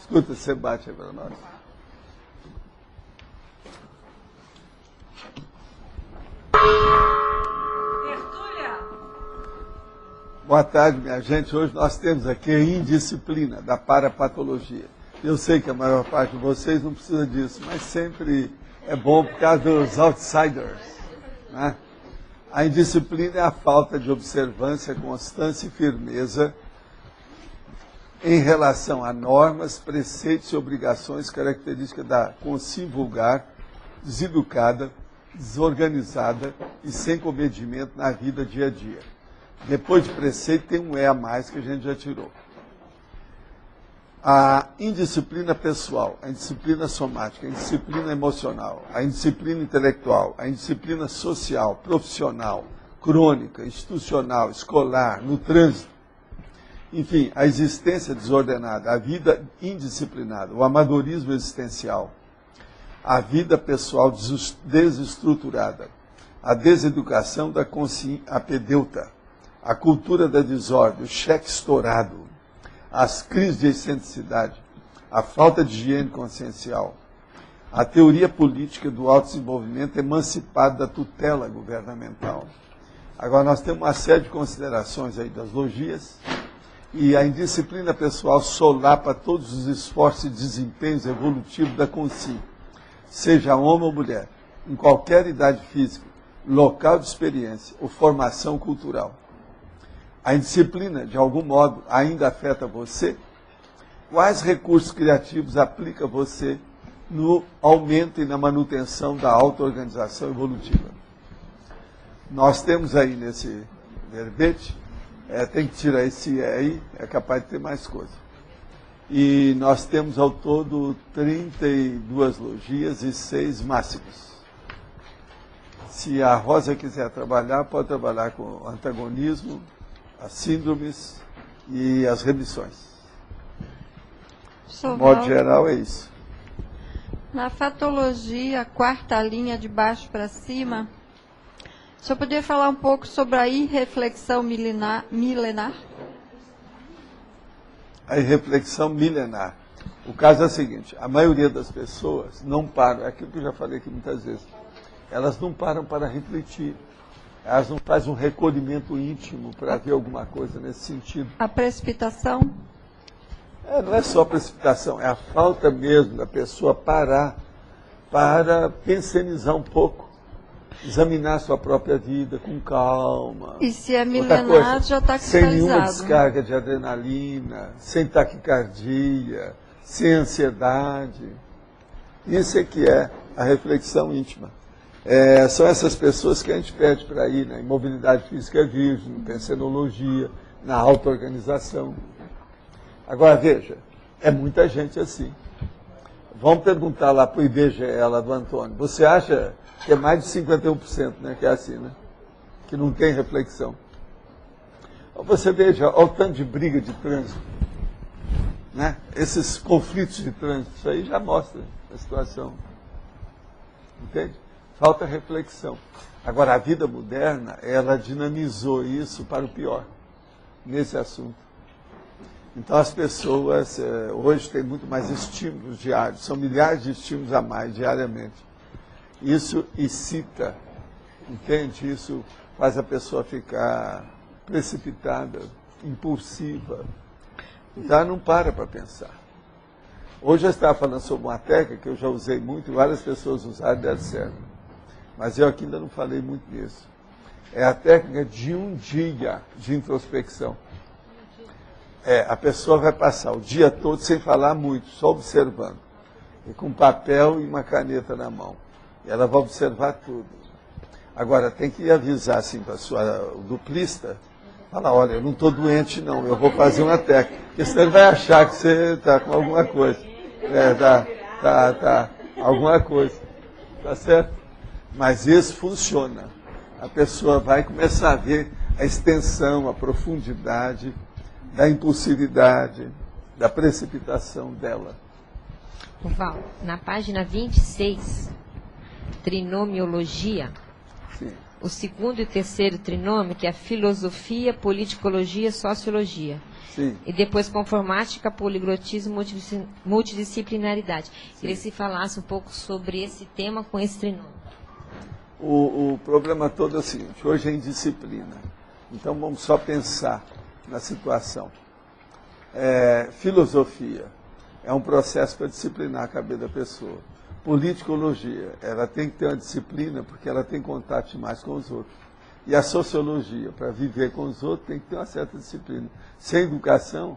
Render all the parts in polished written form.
Escuta, você bate aí para nós. Boa tarde, minha gente. Hoje nós temos aqui a indisciplina da parapatologia. Eu sei que a maior parte de vocês não precisa disso, mas sempre é bom por causa dos outsiders, né? A indisciplina é a falta de observância, constância e firmeza em relação a normas, preceitos e obrigações características da consciência vulgar, deseducada, desorganizada e sem comedimento na vida dia a dia. Depois de preceito tem um E a mais que a gente já tirou. A indisciplina pessoal, a indisciplina somática, a indisciplina emocional, a indisciplina intelectual, a indisciplina social, profissional, crônica, institucional, escolar, no trânsito. Enfim, a existência desordenada, a vida indisciplinada, o amadorismo existencial, a vida pessoal desestruturada, a deseducação da consciência apedeuta, a cultura da desordem, o cheque estourado, as crises de excentricidade, a falta de higiene consciencial, a teoria política do autodesenvolvimento emancipado da tutela governamental. Agora, nós temos uma série de considerações aí das logias, e a indisciplina pessoal solapa todos os esforços e desempenhos evolutivos da consciência, seja homem ou mulher, em qualquer idade física, local de experiência ou formação cultural. A indisciplina, de algum modo, ainda afeta você? Quais recursos criativos aplica você no aumento e na manutenção da auto-organização evolutiva? Nós temos aí nesse verbete, tem que tirar esse E aí, é capaz de ter mais coisa. E nós temos ao todo 32 logias e 6 máximos. Se a Rosa quiser trabalhar, pode trabalhar com o antagonismo, as síndromes e as remissões. De modo geral, é isso. Na fatologia, quarta linha de baixo para cima, o senhor poderia falar um pouco sobre a irreflexão milenar? A irreflexão milenar. O caso é o seguinte, a maioria das pessoas não param, é aquilo que eu já falei aqui muitas vezes, elas não param para refletir. Elas não fazem um recolhimento íntimo para ver alguma coisa nesse sentido. A precipitação? Não é só a precipitação, é a falta mesmo da pessoa parar para pensionizar um pouco, examinar a sua própria vida com calma. E se é milenar, já está sem nenhuma cristalizado. descarga de adrenalina, sem taquicardia, sem ansiedade. Isso é que é a reflexão íntima. São essas pessoas que a gente pede para ir na imobilidade física virgem, na pensenologia, na auto-organização. Agora, veja, é muita gente assim. Vamos perguntar lá para o IBGE, lá do Antônio. Você acha que é mais de 51%, né, que é assim, né? Que não tem reflexão. Você veja, olha o tanto de briga de trânsito. Né? Esses conflitos de trânsito, isso aí já mostra a situação. Entende? Falta reflexão. Agora, a vida moderna, ela dinamizou isso para o pior, nesse assunto. Então, as pessoas hoje têm muito mais estímulos diários, são milhares de estímulos a mais diariamente. Isso excita, entende? Isso faz a pessoa ficar precipitada, impulsiva. Então, ela não para pensar. Hoje eu estava falando sobre uma técnica que eu já usei muito, e várias pessoas usaram e deram certo. Mas eu aqui ainda não falei muito nisso. É a técnica de um dia de introspecção. A pessoa vai passar o dia todo sem falar muito, só observando. E com papel e uma caneta na mão. E ela vai observar tudo. Agora, tem que avisar assim para a sua duplista, falar, olha, eu não estou doente não, eu vou fazer uma técnica. Porque senão ele vai achar que você está com alguma coisa. Alguma coisa. Tá certo? Mas isso funciona. A pessoa vai começar a ver a extensão, a profundidade da impulsividade, da precipitação dela. Val, na página 26, trinomiologia, Sim. o segundo e terceiro trinômio, que é filosofia, politicologia, sociologia. Sim. E depois conformática, poliglotismo, multidisciplinaridade. Queria que se falasse um pouco sobre esse tema com esse trinômio. O problema todo é o seguinte, hoje é indisciplina. Então vamos só pensar na situação. Filosofia é um processo para disciplinar a cabeça da pessoa. Politicologia, ela tem que ter uma disciplina porque ela tem contato demais com os outros. E a sociologia, para viver com os outros, tem que ter uma certa disciplina. Sem educação,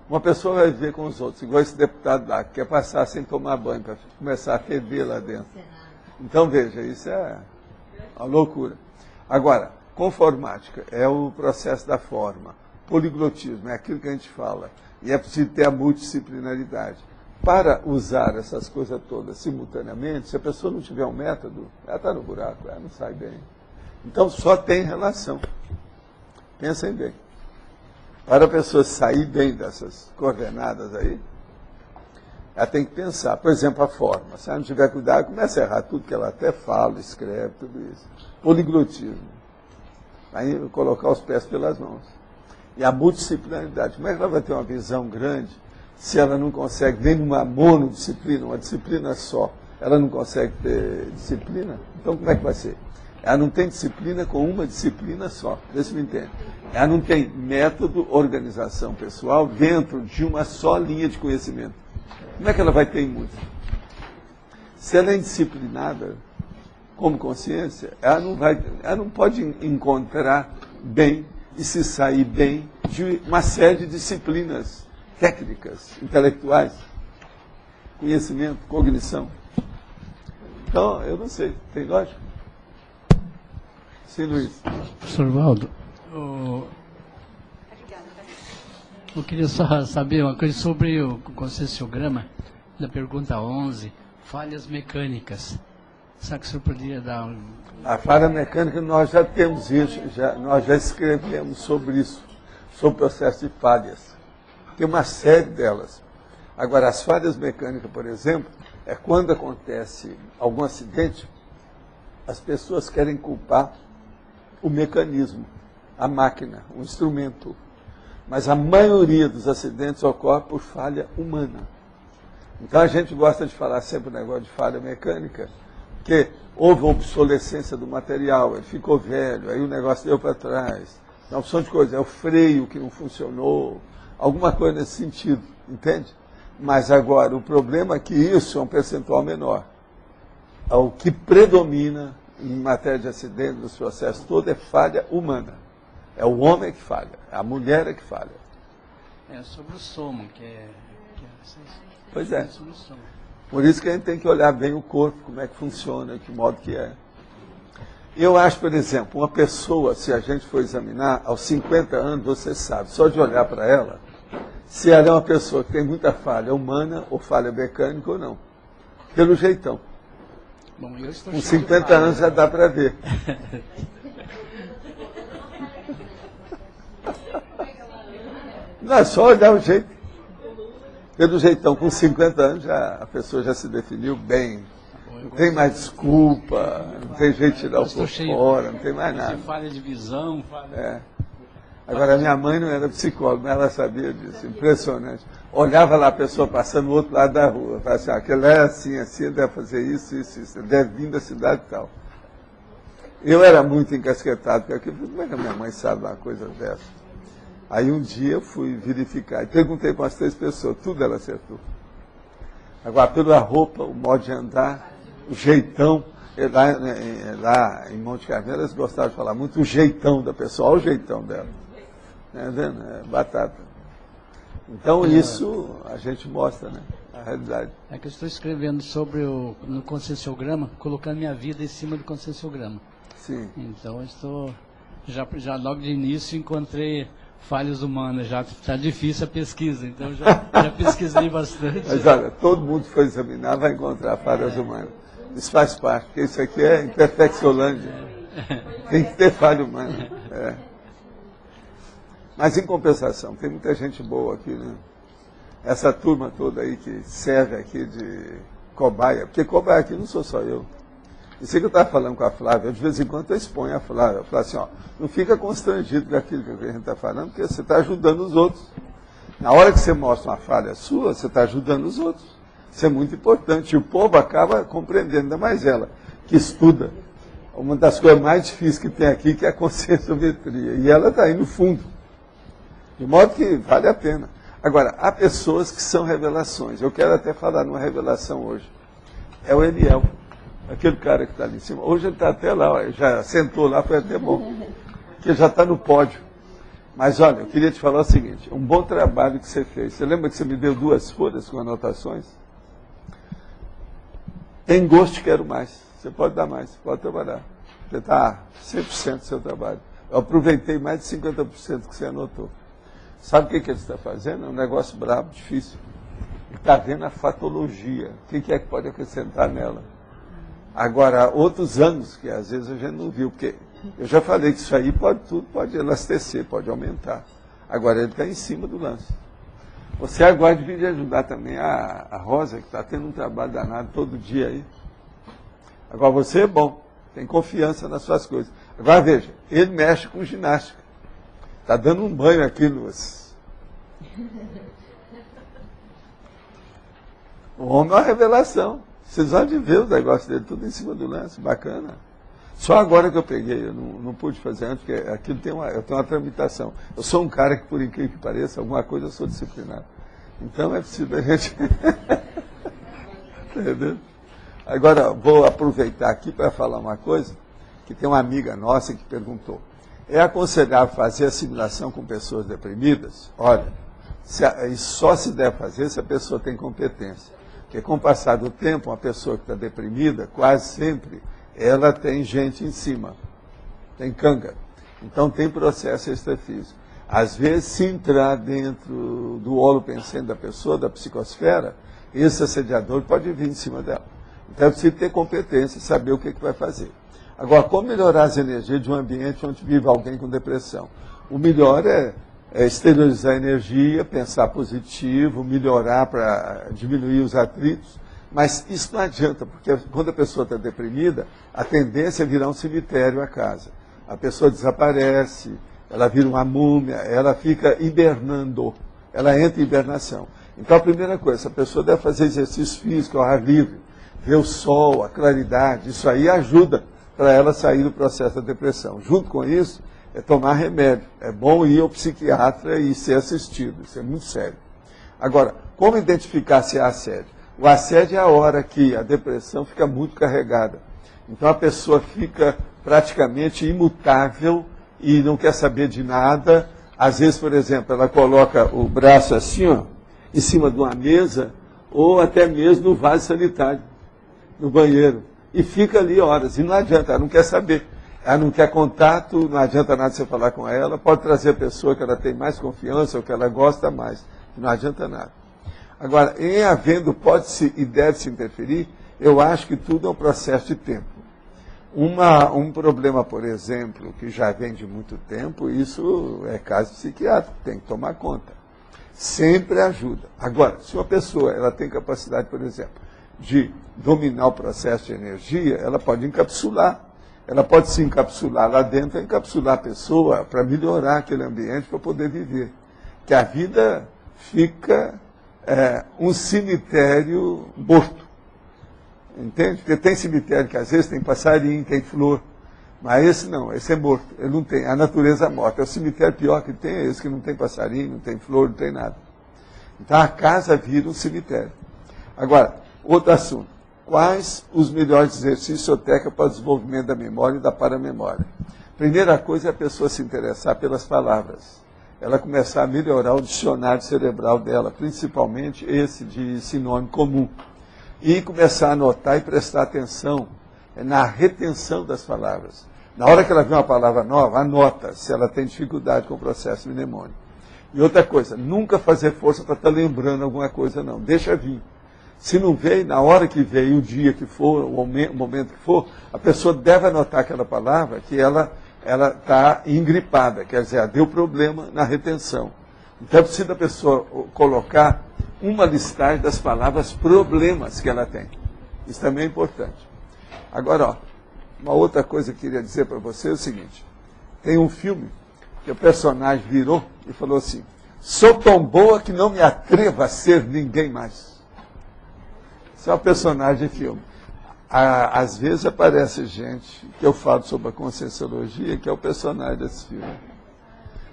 uma pessoa vai viver com os outros, igual esse deputado lá, que quer passar sem tomar banho, para começar a ferver lá dentro. Então, veja, isso é uma loucura. Agora, conformática é o processo da forma. Poliglotismo é aquilo que a gente fala. E é preciso ter a multidisciplinaridade. Para usar essas coisas todas simultaneamente, se a pessoa não tiver um método, ela está no buraco, ela não sai bem. Então, só tem relação. Pensem bem. Para a pessoa sair bem dessas coordenadas aí, ela tem que pensar. Por exemplo, a forma. Se ela não tiver cuidado, começa a errar tudo que ela até fala, escreve, tudo isso. Poliglotismo. Aí colocar os pés pelas mãos. E a multidisciplinaridade. Como é que ela vai ter uma visão grande se ela não consegue, nem numa monodisciplina, uma disciplina só, ela não consegue ter disciplina? Então como é que vai ser? Ela não tem disciplina com uma disciplina só. Vê se me entende. Ela não tem método, organização pessoal dentro de uma só linha de conhecimento. Como é que ela vai ter em música? Se ela é indisciplinada, como consciência, ela não pode encontrar bem e se sair bem de uma série de disciplinas técnicas, intelectuais, conhecimento, cognição. Então, eu não sei, tem lógica? Sim, Luiz. Professor Valdo, eu queria só saber uma coisa sobre o concessiograma da pergunta 11, falhas mecânicas. Será que o senhor poderia dar um... A falha mecânica, nós já temos isso, nós já escrevemos sobre isso, sobre o processo de falhas. Tem uma série delas. Agora, as falhas mecânicas, por exemplo, é quando acontece algum acidente, as pessoas querem culpar o mecanismo, a máquina, o instrumento. Mas a maioria dos acidentes ocorre por falha humana. Então a gente gosta de falar sempre o negócio de falha mecânica, porque houve obsolescência do material, ele ficou velho, aí o negócio deu para trás. É uma opção de coisa, é o freio que não funcionou, alguma coisa nesse sentido, entende? Mas agora, o problema é que isso é um percentual menor. O que predomina em matéria de acidente, dos processos todo, é falha humana. É o homem que falha, é a mulher que falha. É sobre o somo, Pois é. Sobre o somo. Por isso que a gente tem que olhar bem o corpo, como é que funciona, que modo que é. Eu acho, por exemplo, uma pessoa, se a gente for examinar, aos 50 anos, você sabe, só de olhar para ela, se ela é uma pessoa que tem muita falha humana, ou falha mecânica ou não. Pelo jeitão. Bom, eu estou com 50 anos já dá para ver. Não é só olhar o jeito. Pelo jeitão, com 50 anos a pessoa já se definiu bem. Não tem mais desculpa, não tem jeito de tirar o corpo fora, não tem mais nada. Falha de visão, falha... Agora, minha mãe não era psicóloga, mas ela sabia disso, impressionante. Olhava lá a pessoa passando do outro lado da rua, falava assim, aquele é assim, assim, deve fazer isso, isso, isso, deve vir da cidade e tal. Eu era muito encasquetado com aquilo, como é que a minha mãe sabe uma coisa dessa? Aí um dia eu fui verificar, e perguntei para as 3 pessoas, tudo ela acertou. Agora, pela roupa, o modo de andar, o jeitão, lá em Monte Carmelo eles gostavam de falar muito o jeitão da pessoa, olha o jeitão dela. Vendo? É batata. Então isso a gente mostra, né? A realidade. É que eu estou escrevendo sobre no conscienciograma, colocando minha vida em cima do conscienciograma. Sim. Então eu estou, já logo de início encontrei falhas humanas, já está difícil a pesquisa, então já pesquisei bastante. Mas olha, todo mundo que for examinar vai encontrar falhas humanas. Isso faz parte, porque isso aqui é imperfecciolândia. Tem que ter falha humana. Mas em compensação, tem muita gente boa aqui, né? Essa turma toda aí que serve aqui de cobaia, porque cobaia aqui não sou só eu. Isso que eu estava falando com a Flávia, de vez em quando eu exponho a Flávia. Eu falo assim, ó, não fica constrangido daquilo que a gente está falando, porque você está ajudando os outros. Na hora que você mostra uma falha sua, você está ajudando os outros. Isso é muito importante. E o povo acaba compreendendo, ainda mais ela, que estuda. Uma das coisas mais difíceis que tem aqui, que é a conscienciometria. E ela está aí no fundo. De modo que vale a pena. Agora, há pessoas que são revelações. Eu quero até falar numa revelação hoje. É o Eliel, aquele cara que está ali em cima. Hoje ele está até lá, ó, já sentou lá, foi até bom. Porque já está no pódio. Mas olha, eu queria te falar o seguinte, um bom trabalho que você fez. Você lembra que você me deu 2 folhas com anotações? Tem gosto, quero mais. Você pode dar mais, pode trabalhar. Você está 100% do seu trabalho. Eu aproveitei mais de 50% que você anotou. Sabe o que ele está fazendo? É um negócio brabo, difícil. Ele está vendo a fatologia. O que é que pode acrescentar nela? Agora, outros anos que às vezes a gente não viu, porque eu já falei que isso aí pode elastecer, pode aumentar. Agora ele está em cima do lance. Você agora devia ajudar também a Rosa, que está tendo um trabalho danado todo dia aí. Agora você é bom, tem confiança nas suas coisas. Agora veja, ele mexe com ginástica. Está dando um banho aqui nos... O homem é uma revelação. Vocês vão de ver os negócios dele, tudo em cima do lance, bacana. Só agora que eu peguei, eu não pude fazer antes, porque aquilo eu tenho uma tramitação. Eu sou um cara que, por incrível que pareça, alguma coisa eu sou disciplinado. Então é preciso a gente... Entendeu? Agora, vou aproveitar aqui para falar uma coisa, que tem uma amiga nossa que perguntou. É aconselhável fazer assimilação com pessoas deprimidas? Olha, só se deve fazer se a pessoa tem competência. Porque com o passar do tempo, uma pessoa que está deprimida, quase sempre, ela tem gente em cima, tem canga. Então tem processo extrafísico. Às vezes, se entrar dentro do holopensene da pessoa, da psicosfera, esse assediador pode vir em cima dela. Então é preciso ter competência e saber o que vai fazer. Agora, como melhorar as energias de um ambiente onde vive alguém com depressão? O melhor é exteriorizar a energia, pensar positivo, melhorar para diminuir os atritos. Mas isso não adianta, porque quando a pessoa está deprimida, a tendência é virar um cemitério a casa. A pessoa desaparece, ela vira uma múmia, ela fica hibernando, ela entra em hibernação. Então a primeira coisa, essa pessoa deve fazer exercício físico ao ar livre, ver o sol, a claridade, isso aí ajuda para ela sair do processo da depressão. Junto com isso, é tomar remédio. É bom ir ao psiquiatra e ser assistido, isso é muito sério. Agora, como identificar se há assédio? O assédio é a hora que a depressão fica muito carregada. Então a pessoa fica praticamente imutável e não quer saber de nada. Às vezes, por exemplo, ela coloca o braço assim, ó, em cima de uma mesa, ou até mesmo no vaso sanitário, no banheiro. E fica ali horas, e não adianta, ela não quer saber. Ela não quer contato, não adianta nada você falar com ela, pode trazer a pessoa que ela tem mais confiança ou que ela gosta mais, não adianta nada. Agora, em havendo, pode-se e deve-se interferir, eu acho que tudo é um processo de tempo. Um problema, por exemplo, que já vem de muito tempo, isso é caso psiquiátrico, tem que tomar conta. Sempre ajuda. Agora, se uma pessoa ela tem capacidade, por exemplo, de dominar o processo de energia, ela pode encapsular. Ela pode se encapsular lá dentro, encapsular a pessoa para melhorar aquele ambiente, para poder viver. Que a vida fica um cemitério morto. Entende? Porque tem cemitério que às vezes tem passarinho, tem flor. Mas esse não, esse é morto. Ele não tem, a natureza é morta. É o cemitério pior que tem, é esse que não tem passarinho, não tem flor, não tem nada. Então a casa vira um cemitério. Agora, outro assunto. Quais os melhores exercícios ou técnicas para o desenvolvimento da memória e da paramemória? Primeira coisa é a pessoa se interessar pelas palavras. Ela começar a melhorar o dicionário cerebral dela, principalmente esse de sinônimo comum. E começar a anotar e prestar atenção na retenção das palavras. Na hora que ela vê uma palavra nova, anota se ela tem dificuldade com o processo mnemônico. E outra coisa, nunca fazer força para estar lembrando alguma coisa, não. Deixa vir. Se não veio, na hora que veio, o dia que for, o momento que for, a pessoa deve anotar aquela palavra que ela está engripada, quer dizer, deu problema na retenção. Então é preciso a pessoa colocar uma listagem das palavras problemas que ela tem. Isso também é importante. Agora, ó, uma outra coisa que eu queria dizer para você é o seguinte. Tem um filme que o personagem virou e falou assim: sou tão boa que não me atrevo a ser ninguém mais. Isso é um personagem de filme. Às vezes aparece gente que eu falo sobre a Conscienciologia, que é o personagem desse filme.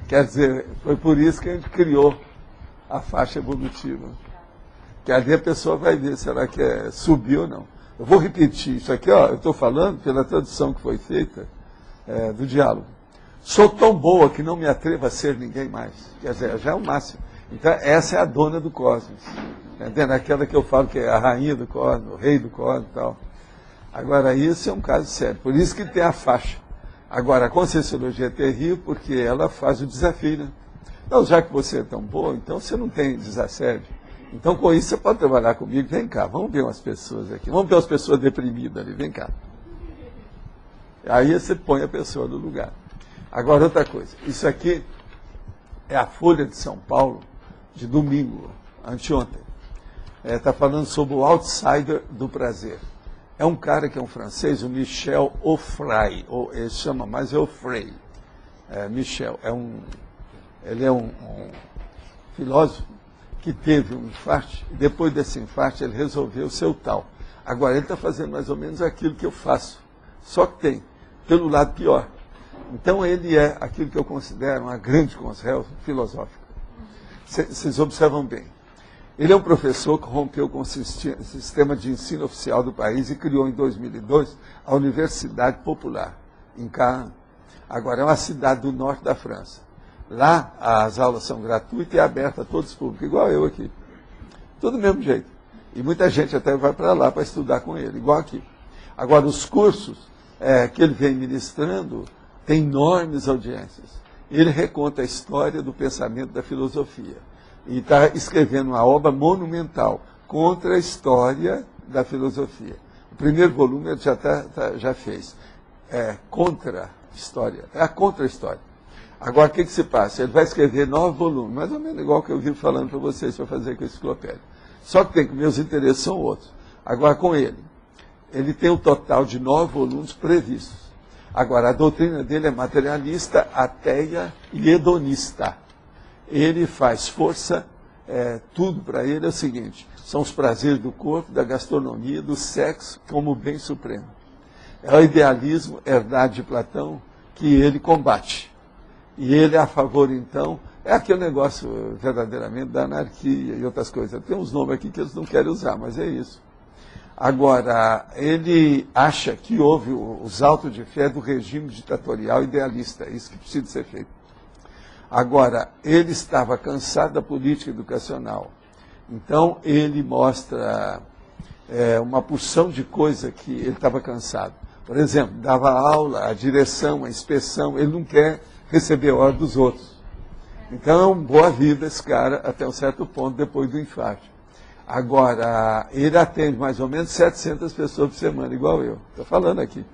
Quer dizer, foi por isso que a gente criou a faixa evolutiva. Que ali a pessoa vai ver se ela quer subir ou não. Eu vou repetir isso aqui, ó, eu estou falando pela tradução que foi feita do diálogo. Sou tão boa que não me atrevo a ser ninguém mais. Quer dizer, já é o máximo. Então, essa é a dona do cosmos. Entendendo? Aquela que eu falo que é a rainha do cosmos, o rei do cosmos e tal. Agora, isso é um caso sério. Por isso que tem a faixa. Agora, a Conscienciologia é terrível porque ela faz o desafio, né? Então, já que você é tão boa, então você não tem desassédio. Então, com isso, você pode trabalhar comigo. Vem cá, vamos ver umas pessoas aqui. Vamos ver umas pessoas deprimidas ali. Vem cá. Aí você põe a pessoa no lugar. Agora, outra coisa. Isso aqui é a Folha de São Paulo, de domingo, anteontem. Está falando sobre o outsider do prazer. É um cara que é um francês, o Michel Onfray. Ele chama mais Onfray. Michel. Ele é um filósofo que teve um infarte, e depois desse infarte ele resolveu ser o tal. Agora, ele está fazendo mais ou menos aquilo que eu faço. Só que tem, pelo lado pior. Então, ele é aquilo que eu considero uma grande consciência filosófica. Vocês observam bem. Ele é um professor que rompeu com o sistema de ensino oficial do país e criou, em 2002, a Universidade Popular, em Caen. Agora, é uma cidade do norte da França. Lá, as aulas são gratuitas e abertas a todos os públicos, igual eu aqui. Tudo do mesmo jeito. E muita gente até vai para lá para estudar com ele, igual aqui. Agora, os cursos que ele vem ministrando têm enormes audiências. Ele reconta a história do pensamento da filosofia. E está escrevendo uma obra monumental contra a história da filosofia. O primeiro volume ele já fez. Contra a história. É a contra a história. Agora, o que se passa? Ele vai escrever 9 volumes, mais ou menos igual que eu vivo falando para vocês para fazer com a enciclopédia. Só que tem que meus interesses são outros. Agora, com ele tem um total de 9 volumes previstos. Agora, a doutrina dele é materialista, ateia e hedonista. Ele faz força, tudo para ele é o seguinte: são os prazeres do corpo, da gastronomia, do sexo como bem supremo. É o idealismo herdado de Platão que ele combate. E ele é a favor, então, é aquele negócio verdadeiramente da anarquia e outras coisas. Tem uns nomes aqui que eles não querem usar, mas é isso. Agora, ele acha que houve os autos de fé do regime ditatorial idealista. É isso que precisa ser feito. Agora, ele estava cansado da política educacional. Então, ele mostra uma porção de coisa que ele estava cansado. Por exemplo, dava aula, a direção, a inspeção, ele não quer receber ordem dos outros. Então, boa vida esse cara até um certo ponto depois do infarto. Agora, ele atende mais ou menos 700 pessoas por semana, igual eu. Estou falando aqui.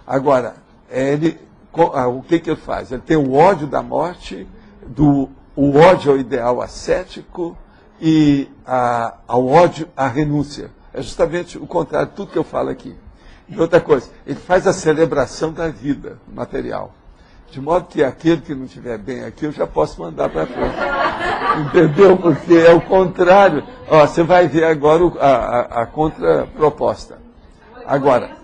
Agora, o que ele faz? Ele tem o ódio da morte, o ódio ao ideal ascético e ao ódio à renúncia. É justamente o contrário de tudo que eu falo aqui. E outra coisa, ele faz a celebração da vida material. De modo que aquele que não estiver bem aqui, eu já posso mandar para frente. Entendeu? Porque é o contrário. Ó, você vai ver agora a contraproposta. Agora,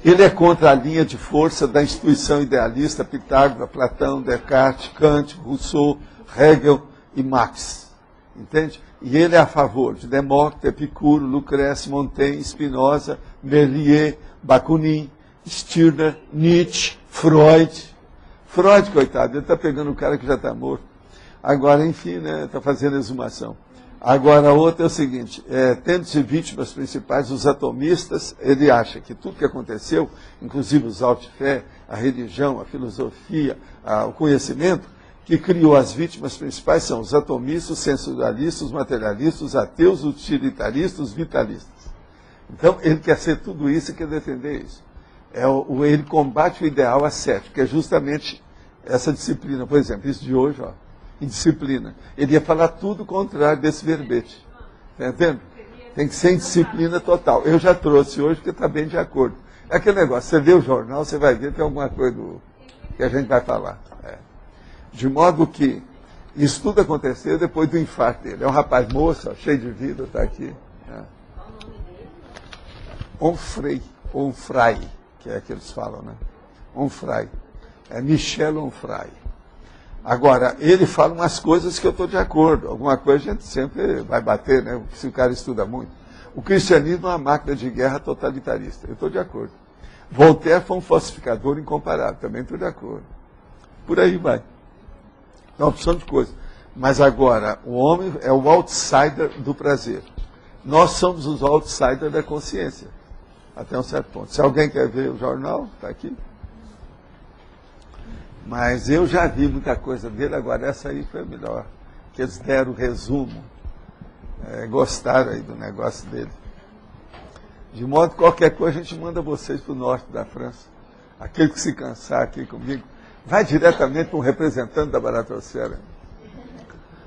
ele é contra a linha de força da instituição idealista, Pitágoras, Platão, Descartes, Kant, Rousseau, Hegel e Marx. Entende? E ele é a favor de Demócrito, Epicuro, Lucrece, Montaigne, Spinoza, Merlier, Bakunin, Stirner, Nietzsche, Freud. Freud, coitado, ele está pegando o cara que já está morto. Agora, enfim, está fazendo exumação. Agora, a outra é o seguinte, tendo-se vítimas principais, os atomistas, ele acha que tudo que aconteceu, inclusive os autos de fé, a religião, a filosofia, o conhecimento, que criou as vítimas principais são os atomistas, os sensorialistas, os materialistas, os ateus, os utilitaristas, os vitalistas. Então, ele quer ser tudo isso e quer defender isso. Ele combate o ideal ascético, que é justamente essa disciplina. Por exemplo, isso de hoje, ó, indisciplina. Ele ia falar tudo o contrário desse verbete. Está entendendo? Tem que ser em disciplina total. Eu já trouxe hoje, porque está bem de acordo. É aquele negócio, você vê o jornal, você vai ver que tem alguma coisa que a gente vai falar. De modo que isso tudo aconteceu depois do infarto dele. É um rapaz moço, cheio de vida, está aqui. Onfray, que é que eles falam, né? Onfray. É Michel Onfray. Agora, ele fala umas coisas que eu estou de acordo. Alguma coisa a gente sempre vai bater, né? Se o cara estuda muito. O cristianismo é uma máquina de guerra totalitarista. Eu estou de acordo. Voltaire foi um falsificador incomparável. Também estou de acordo. Por aí vai. É uma opção de coisa. Mas agora, o homem é o outsider do prazer. Nós somos os outsiders da consciência. Até um certo ponto. Se alguém quer ver o jornal, está aqui. Mas eu já vi muita coisa dele, agora essa aí foi a melhor. Que eles deram o resumo. Gostaram aí do negócio dele. De modo que qualquer coisa a gente manda vocês para o norte da França. Aquele que se cansar aqui comigo, vai diretamente para um representante da Baratosfera.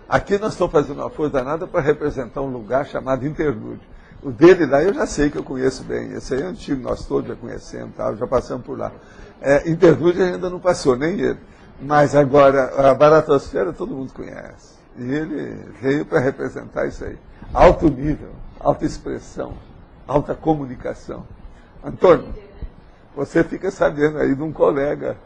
Aqui nós estamos fazendo uma força danada para representar um lugar chamado Interlúdio. O dele lá eu já sei que eu conheço bem. Esse aí é antigo, nós todos já conhecemos, tá? Já passamos por lá. Interlúdio ainda não passou, nem ele. Mas agora, a Baratosfera todo mundo conhece. E ele veio para representar isso aí. Alto nível, alta expressão, alta comunicação. Antônio, você fica sabendo aí de um colega.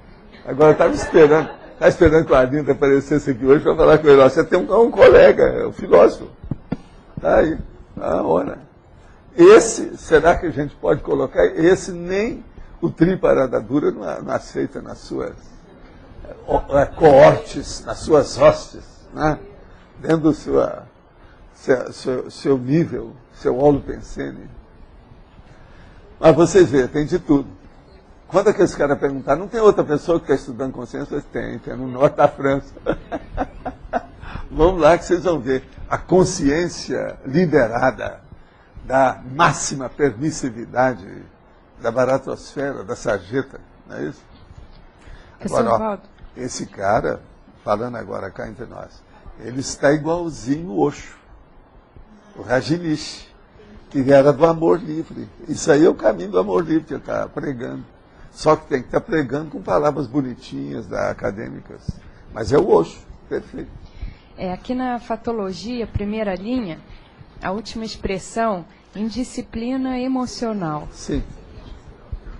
Agora estava esperando que o Arlindo aparecesse aqui hoje para falar com ele. Você tem um colega, um filósofo. Está aí, na hora. Esse, será que a gente pode colocar? Esse nem o Triparada Dura não aceita nas suas coortes, nas suas hostes, né? Dentro do seu nível, seu holopensene. Mas vocês veem, tem de tudo. Quando aqueles caras perguntaram, não tem outra pessoa que está estudando consciência? Tem no norte da França. Vamos lá que vocês vão ver. A consciência liberada da máxima permissividade da baratosfera, da sarjeta, não é isso? Agora, esse cara, falando agora cá entre nós, ele está igualzinho o Osho, o Rajneesh, que era do amor livre. Isso aí é o caminho do amor livre que ele está pregando. Só que tem que estar pregando com palavras bonitinhas, acadêmicas. Mas é o Osho, perfeito. Aqui na fatologia, primeira linha, a última expressão, indisciplina emocional. Sim.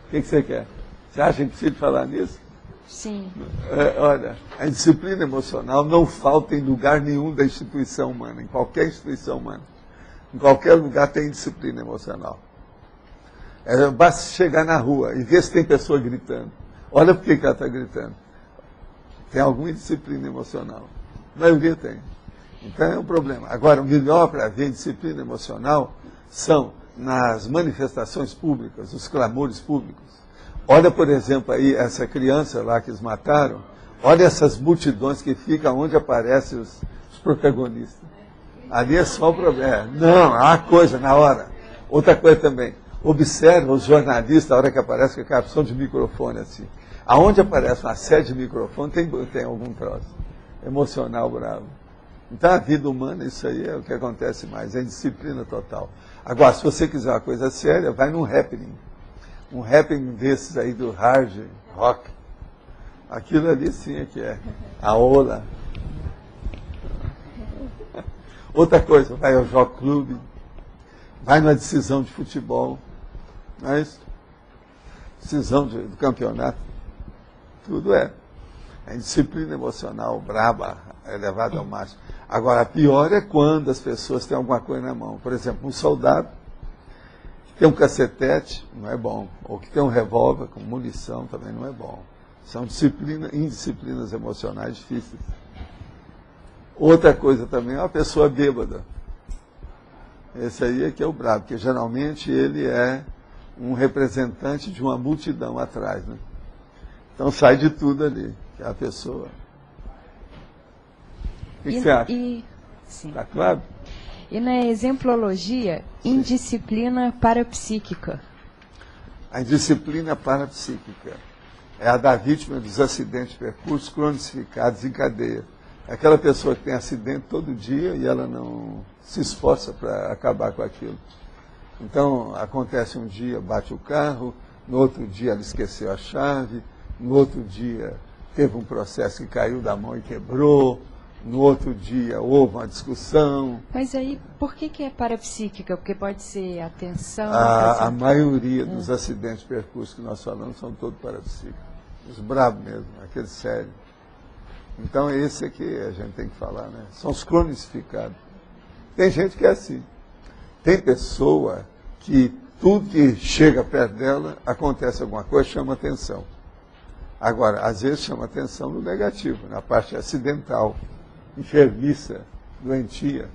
O que você quer? Você acha que precisa falar nisso? Sim. Olha, a indisciplina emocional não falta em lugar nenhum da instituição humana, em qualquer instituição humana. Em qualquer lugar tem disciplina emocional. Basta chegar na rua e ver se tem pessoa gritando. Olha por que ela está gritando. Tem alguma indisciplina emocional. A maioria tem. Então é um problema. Agora, o melhor para ver disciplina emocional são nas manifestações públicas, os clamores públicos. Olha, por exemplo, aí essa criança lá que eles mataram. Olha essas multidões que ficam onde aparecem os protagonistas. Ali é só o problema. Não, há coisa na hora. Outra coisa também. Observa os jornalistas, a hora que aparece com a capção de microfone assim. Aonde aparece uma série de microfone, tem algum troço emocional bravo. Então a vida humana, isso aí é o que acontece mais, é indisciplina total. Agora, se você quiser uma coisa séria, vai num happening. Um happening desses aí do hard rock. Aquilo ali sim é que é. A ola. Outra coisa, vai ao Jockey Club, vai numa decisão de futebol, não é isso? Decisão do campeonato. Tudo é. A disciplina emocional braba, elevada ao máximo. Agora, a pior é quando as pessoas têm alguma coisa na mão. Por exemplo, um soldado que tem um cacetete, não é bom. Ou que tem um revólver com munição, também não é bom. São indisciplinas emocionais difíceis. Outra coisa também é uma pessoa bêbada. Esse aí é que é o brabo, porque geralmente ele é um representante de uma multidão atrás, né? Então sai de tudo ali, que é a pessoa. O que você acha? Está claro? E na exemplologia, indisciplina parapsíquica. A indisciplina parapsíquica é a da vítima dos acidentes de percurso cronificados em cadeia. É aquela pessoa que tem acidente todo dia e ela não se esforça para acabar com aquilo. Então, acontece um dia, bate o carro, no outro dia ela esqueceu a chave, no outro dia teve um processo que caiu da mão e quebrou, no outro dia houve uma discussão. Mas aí, por que é parapsíquica? Porque pode ser a tensão... A maioria dos acidentes de percurso que nós falamos são todos parapsíquicos. Os bravos mesmo, aqueles sérios. Então esse é que a gente tem que falar, né? São os cronificados. Tem gente que é assim. Tem pessoa que tudo que chega perto dela, acontece alguma coisa, chama atenção. Agora, às vezes chama atenção no negativo, na parte acidental, enfermiça, doentia.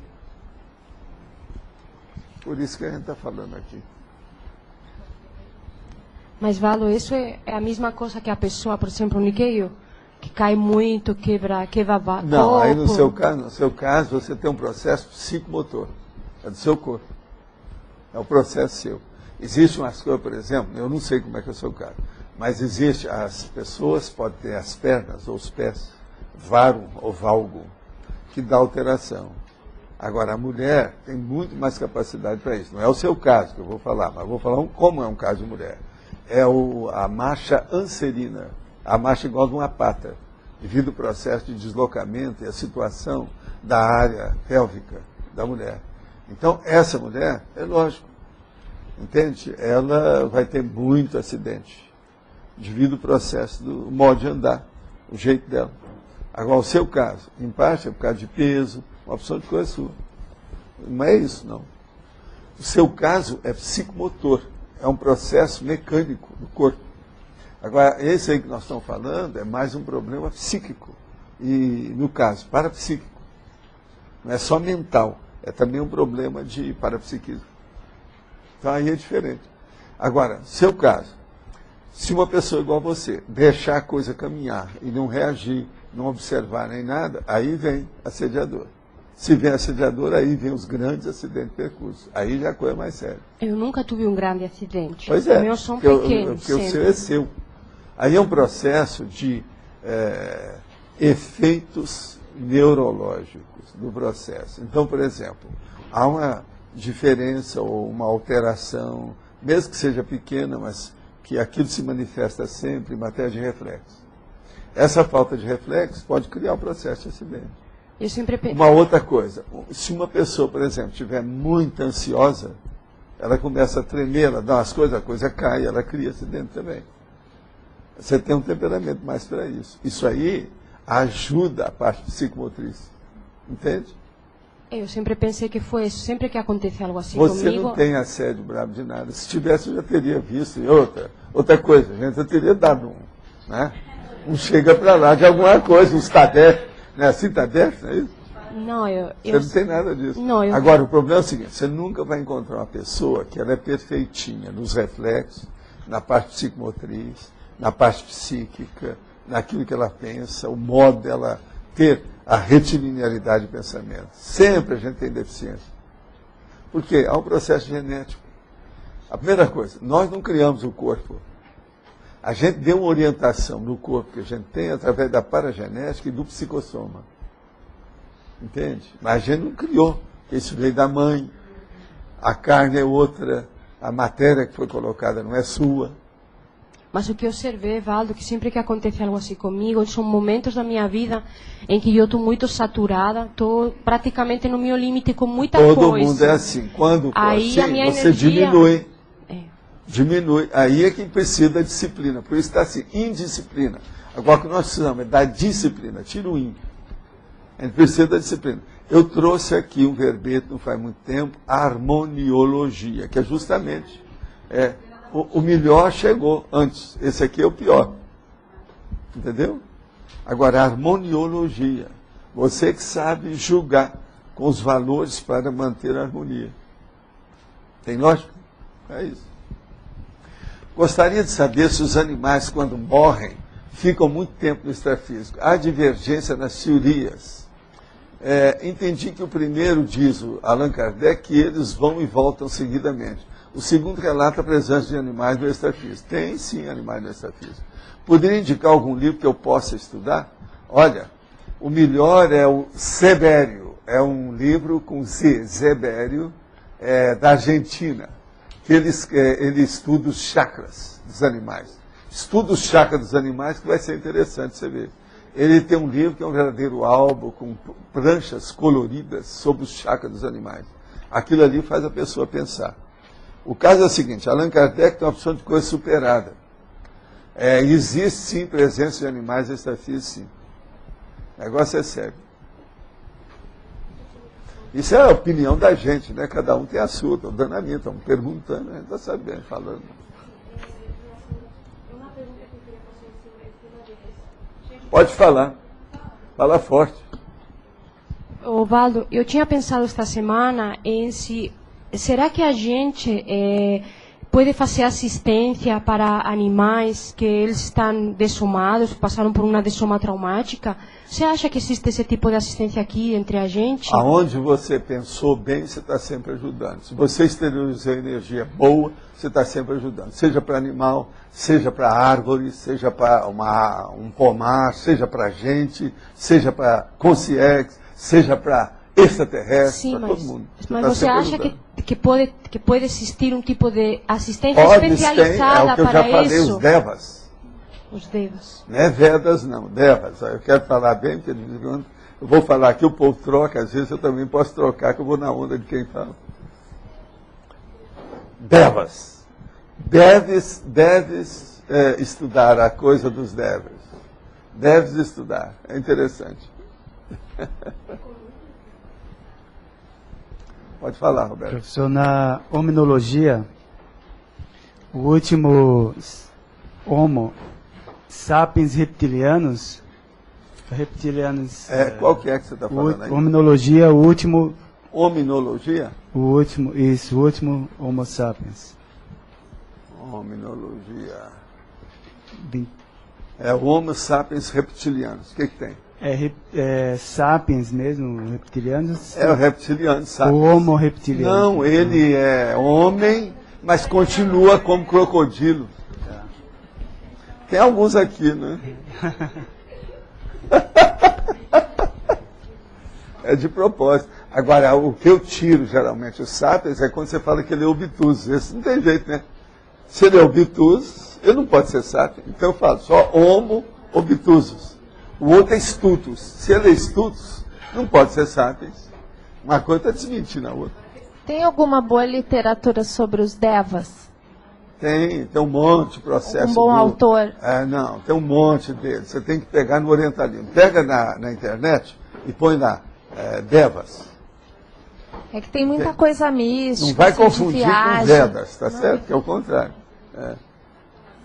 Por isso que a gente está falando aqui. Mas, Valdo, isso é a mesma coisa que a pessoa, por exemplo, no Nikkei, que cai muito, quebra Não, aí no seu caso, você tem um processo psicomotor. É do seu corpo. É o processo seu. Existe umas coisas, por exemplo, eu não sei como é que é o seu caso, mas existe, as pessoas podem ter as pernas ou os pés, varum ou valgo, que dá alteração. Agora, a mulher tem muito mais capacidade para isso. Não é o seu caso que eu vou falar, mas eu vou falar como é um caso de mulher. É a marcha anserina, a marcha igual de uma pata, devido ao processo de deslocamento e a situação da área pélvica da mulher. Então, essa mulher, é lógico, entende? Ela vai ter muito acidente, devido ao processo do modo de andar, o jeito dela. Agora, o seu caso, em parte, é por causa de peso, uma opção de coisa sua. Não é isso, não. O seu caso é psicomotor, é um processo mecânico do corpo. Agora, esse aí que nós estamos falando é mais um problema psíquico. E, no caso, parapsíquico. Não é só mental, é também um problema de parapsiquismo. Então, aí é diferente. Agora, seu caso, se uma pessoa igual a você deixar a coisa caminhar e não reagir, não observar nem nada, aí vem assediador. Se vem assediador, aí vem os grandes acidentes de percurso. Aí já é coisa mais séria. Eu nunca tive um grande acidente. Pois é, Meus são pequenos. Porque o seu é seu. Aí é um processo de efeitos neurológicos do processo. Então, por exemplo, há uma diferença ou uma alteração, mesmo que seja pequena, mas que aquilo se manifesta sempre em matéria de reflexo. Essa falta de reflexo pode criar um processo de acidente. Eu sempre penso... Uma outra coisa, se uma pessoa, por exemplo, estiver muito ansiosa, ela começa a tremer, ela dá umas coisas, a coisa cai, ela cria acidente também. Você tem um temperamento mais para isso. Isso aí ajuda a parte psicomotriz. Entende? Eu sempre pensei que foi isso. Sempre que acontece algo assim Você comigo... não tem assédio bravo de nada. Se tivesse, eu já teria visto. E outra coisa, a gente já teria dado um chega para lá de alguma coisa, uns tadef. Não é assim, tadef? Não é isso? Não, Você não tem nada disso. Não, Agora, o problema é o seguinte, você nunca vai encontrar uma pessoa que ela é perfeitinha nos reflexos, na parte psicomotriz, na parte psíquica, naquilo que ela pensa, o modo dela ter a retilinearidade de pensamento. Sempre a gente tem deficiência. Por quê? Há um processo genético. A primeira coisa, nós não criamos o corpo. A gente deu uma orientação no corpo que a gente tem através da paragenética e do psicossoma. Entende? Mas a gente não criou. Isso veio da mãe. A carne é outra. A matéria que foi colocada não é sua. Mas o que eu observei, Valdo, que sempre que acontece algo assim comigo, são momentos da minha vida em que eu estou muito saturada, estou praticamente no meu limite com muita coisa. Todo mundo é assim. Quando aí assim, a minha você energia... diminui. É. Diminui. Aí é que precisa da disciplina. Por isso está assim, indisciplina. Agora o que nós precisamos é da disciplina. Tira o in. A gente precisa da disciplina. Eu trouxe aqui um verbete, não faz muito tempo, harmoniologia, que é justamente... O melhor chegou antes. Esse aqui é o pior. Entendeu? Agora, a harmoniologia. Você que sabe julgar com os valores para manter a harmonia. Tem lógica? É isso. Gostaria de saber se os animais, quando morrem, ficam muito tempo no extrafísico. Há divergência nas teorias. Entendi que o primeiro diz o Allan Kardec que eles vão e voltam seguidamente. O segundo relata a presença de animais no extrafísico. Tem sim animais no extrafísico. Poderia indicar algum livro que eu possa estudar? Olha, o melhor é o Zebério. É um livro com Z, Zebério, da Argentina. que ele estuda os chakras dos animais. Estuda os chakras dos animais, que vai ser interessante você ver. Ele tem um livro que é um verdadeiro álbum, com pranchas coloridas sobre os chakras dos animais. Aquilo ali faz a pessoa pensar. O caso é o seguinte, Allan Kardec tem uma opção de coisa superada. Existe sim presença de animais extrafísicos, sim. O negócio é sério. Isso é a opinião da gente, né? Cada um tem a sua, estou dando a minha, estamos perguntando, a gente está sabendo, falando. Pode falar. Fala forte. Valdo, eu tinha pensado esta semana em se... Será que a gente pode fazer assistência para animais que eles estão dessomados, passaram por uma dessoma traumática? Você acha que existe esse tipo de assistência aqui entre a gente? Aonde você pensou bem, você está sempre ajudando. Se você exteriorizou energia boa, você está sempre ajudando. Seja para animal, seja para árvore, seja para um pomar, seja para gente, seja para consciência, seja para extraterrestre, para todo mundo. Mas você acha que pode existir um tipo de assistência especializada especializada para isso? É o que eu já falei, os devas. Os devas. Não é Vedas, não, devas. Eu quero falar bem, porque eu vou falar aqui, o povo troca, às vezes eu também posso trocar, que eu vou na onda de quem fala. Devas. Deves estudar a coisa dos devas. Deves estudar. É interessante. Pode falar, Roberto. Professor, na hominologia, o último Homo sapiens reptilianos, qual que é que você está falando aí? Hominologia, o último... Hominologia? O último Homo sapiens. Hominologia. É o Homo sapiens reptilianos. O que tem? Sapiens mesmo, reptilianos? É o reptiliano, sapiens. O Homo reptiliano. Não, ele é homem, mas continua como crocodilo. Tem alguns aqui, né? É de propósito. Agora, o que eu tiro, geralmente, os sapiens, é quando você fala que ele é obtuso. Esse não tem jeito, né? Se ele é obtuso, ele não pode ser sapiens. Então eu falo só homo obtusus. O outro é stutus. Se ele é stutus, não pode ser sapiens. Uma coisa está desmentindo a outra. Tem alguma boa literatura sobre os devas? Tem um monte de processo. Um bom autor? Não, tem um monte deles. Você tem que pegar no orientalismo. Pega na internet e põe lá, devas. É que tem muita coisa mística. Não vai confundir com Vedas, tá certo? Que é o contrário.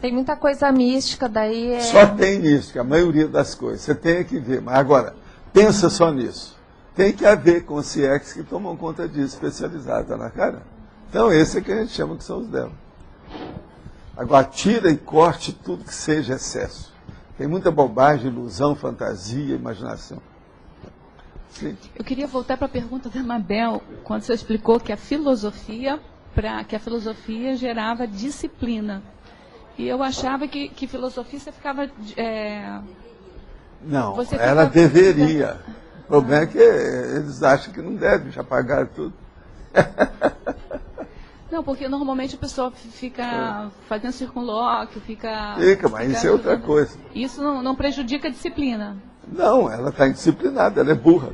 Tem muita coisa mística, daí Só tem mística, a maioria das coisas. Você tem que ver. Mas agora, pensa só nisso. Tem que haver consciências que tomam conta disso, especializados, tá na cara? Então, esse é que a gente chama que são os devas. Agora, tira e corte tudo que seja excesso. Tem muita bobagem, ilusão, fantasia, imaginação. Sim. Eu queria voltar para a pergunta da Mabel, quando você explicou que a filosofia gerava disciplina. E eu achava que filosofia você ficava... Não, ela deveria. O problema é que eles acham que não deve, já pagaram tudo. Não, porque normalmente a pessoa fica fazendo circunlóquio, fica, mas isso é outra coisa. Isso não prejudica a disciplina. Não, ela está indisciplinada, ela é burra.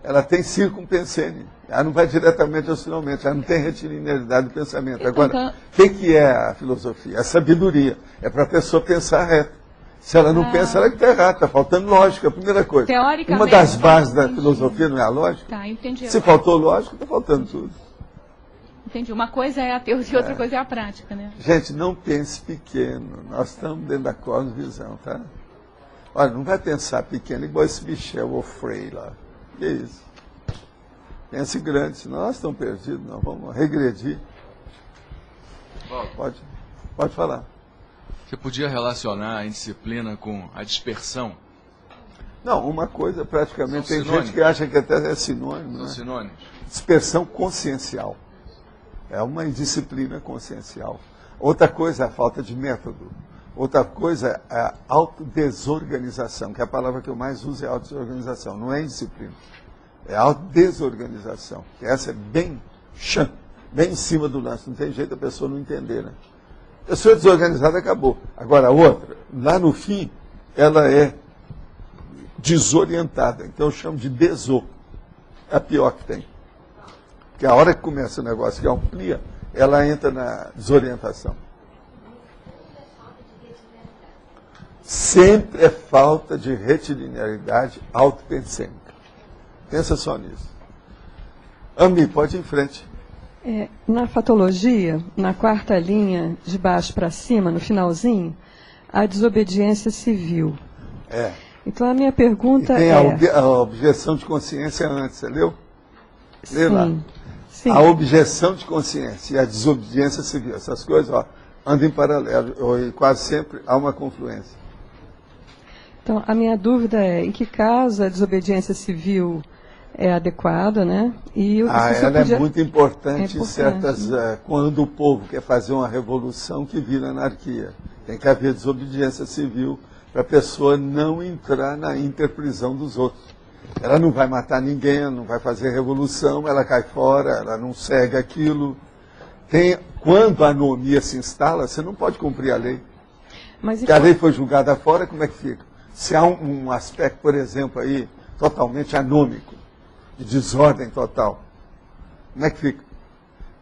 Ela tem circumpensene. Ela não vai diretamente aos finalmente, ela não tem retilinearidade do pensamento. Então, agora, o que é a filosofia? A sabedoria. É para a pessoa pensar reto. Se ela não pensa, ela está errada, está faltando lógica, a primeira coisa. Teoricamente, uma das bases da filosofia não é a lógica? Tá, entendi. Se faltou lógica, está faltando tudo. Entendi. Uma coisa é a teoria, outra coisa é a prática, né? Gente, não pense pequeno. Nós estamos dentro da cosmovisão, tá? Olha, não vai pensar pequeno igual esse Michel Onfray lá. Que isso? Pense grande, senão nós estamos perdidos, nós vamos regredir. Pode falar. Você podia relacionar a indisciplina com a dispersão? Não, uma coisa praticamente, tem gente que acha que até é sinônimo. São sinônimos. Dispersão consciencial. É uma indisciplina consciencial. Outra coisa é a falta de método. Outra coisa é a autodesorganização, que é a palavra que eu mais uso, é autodesorganização, não é indisciplina. É autodesorganização, que essa é bem chã. bem em cima do lance. Não tem jeito a pessoa não entender, né? A pessoa desorganizada acabou. Agora, a outra, lá no fim, ela é desorientada. Então, eu chamo de desor. É a pior que tem. Porque a hora que começa o negócio que amplia, ela entra na desorientação. Sempre é falta de retilinearidade autopensêmica. Pensa só nisso. Ami, pode ir em frente. Na fatologia, na quarta linha, de baixo para cima, no finalzinho, a desobediência civil. Então, a minha pergunta tem a objeção de consciência antes, você leu? Lê lá. Sim. A objeção de consciência e a desobediência civil. Essas coisas andam em paralelo, e quase sempre há uma confluência. Então, a minha dúvida é, em que caso a desobediência civil é adequada, né? Ela é muito importante, em certas, quando o povo quer fazer uma revolução que vira anarquia. Tem que haver desobediência civil para a pessoa não entrar na interprisão dos outros. Ela não vai matar ninguém, ela não vai fazer revolução, ela cai fora, ela não segue aquilo. Quando a anomia se instala, você não pode cumprir a lei. Porque a lei foi julgada fora, como é que fica? Se há um aspecto, por exemplo, aí, totalmente anômico, de desordem total, como é que fica?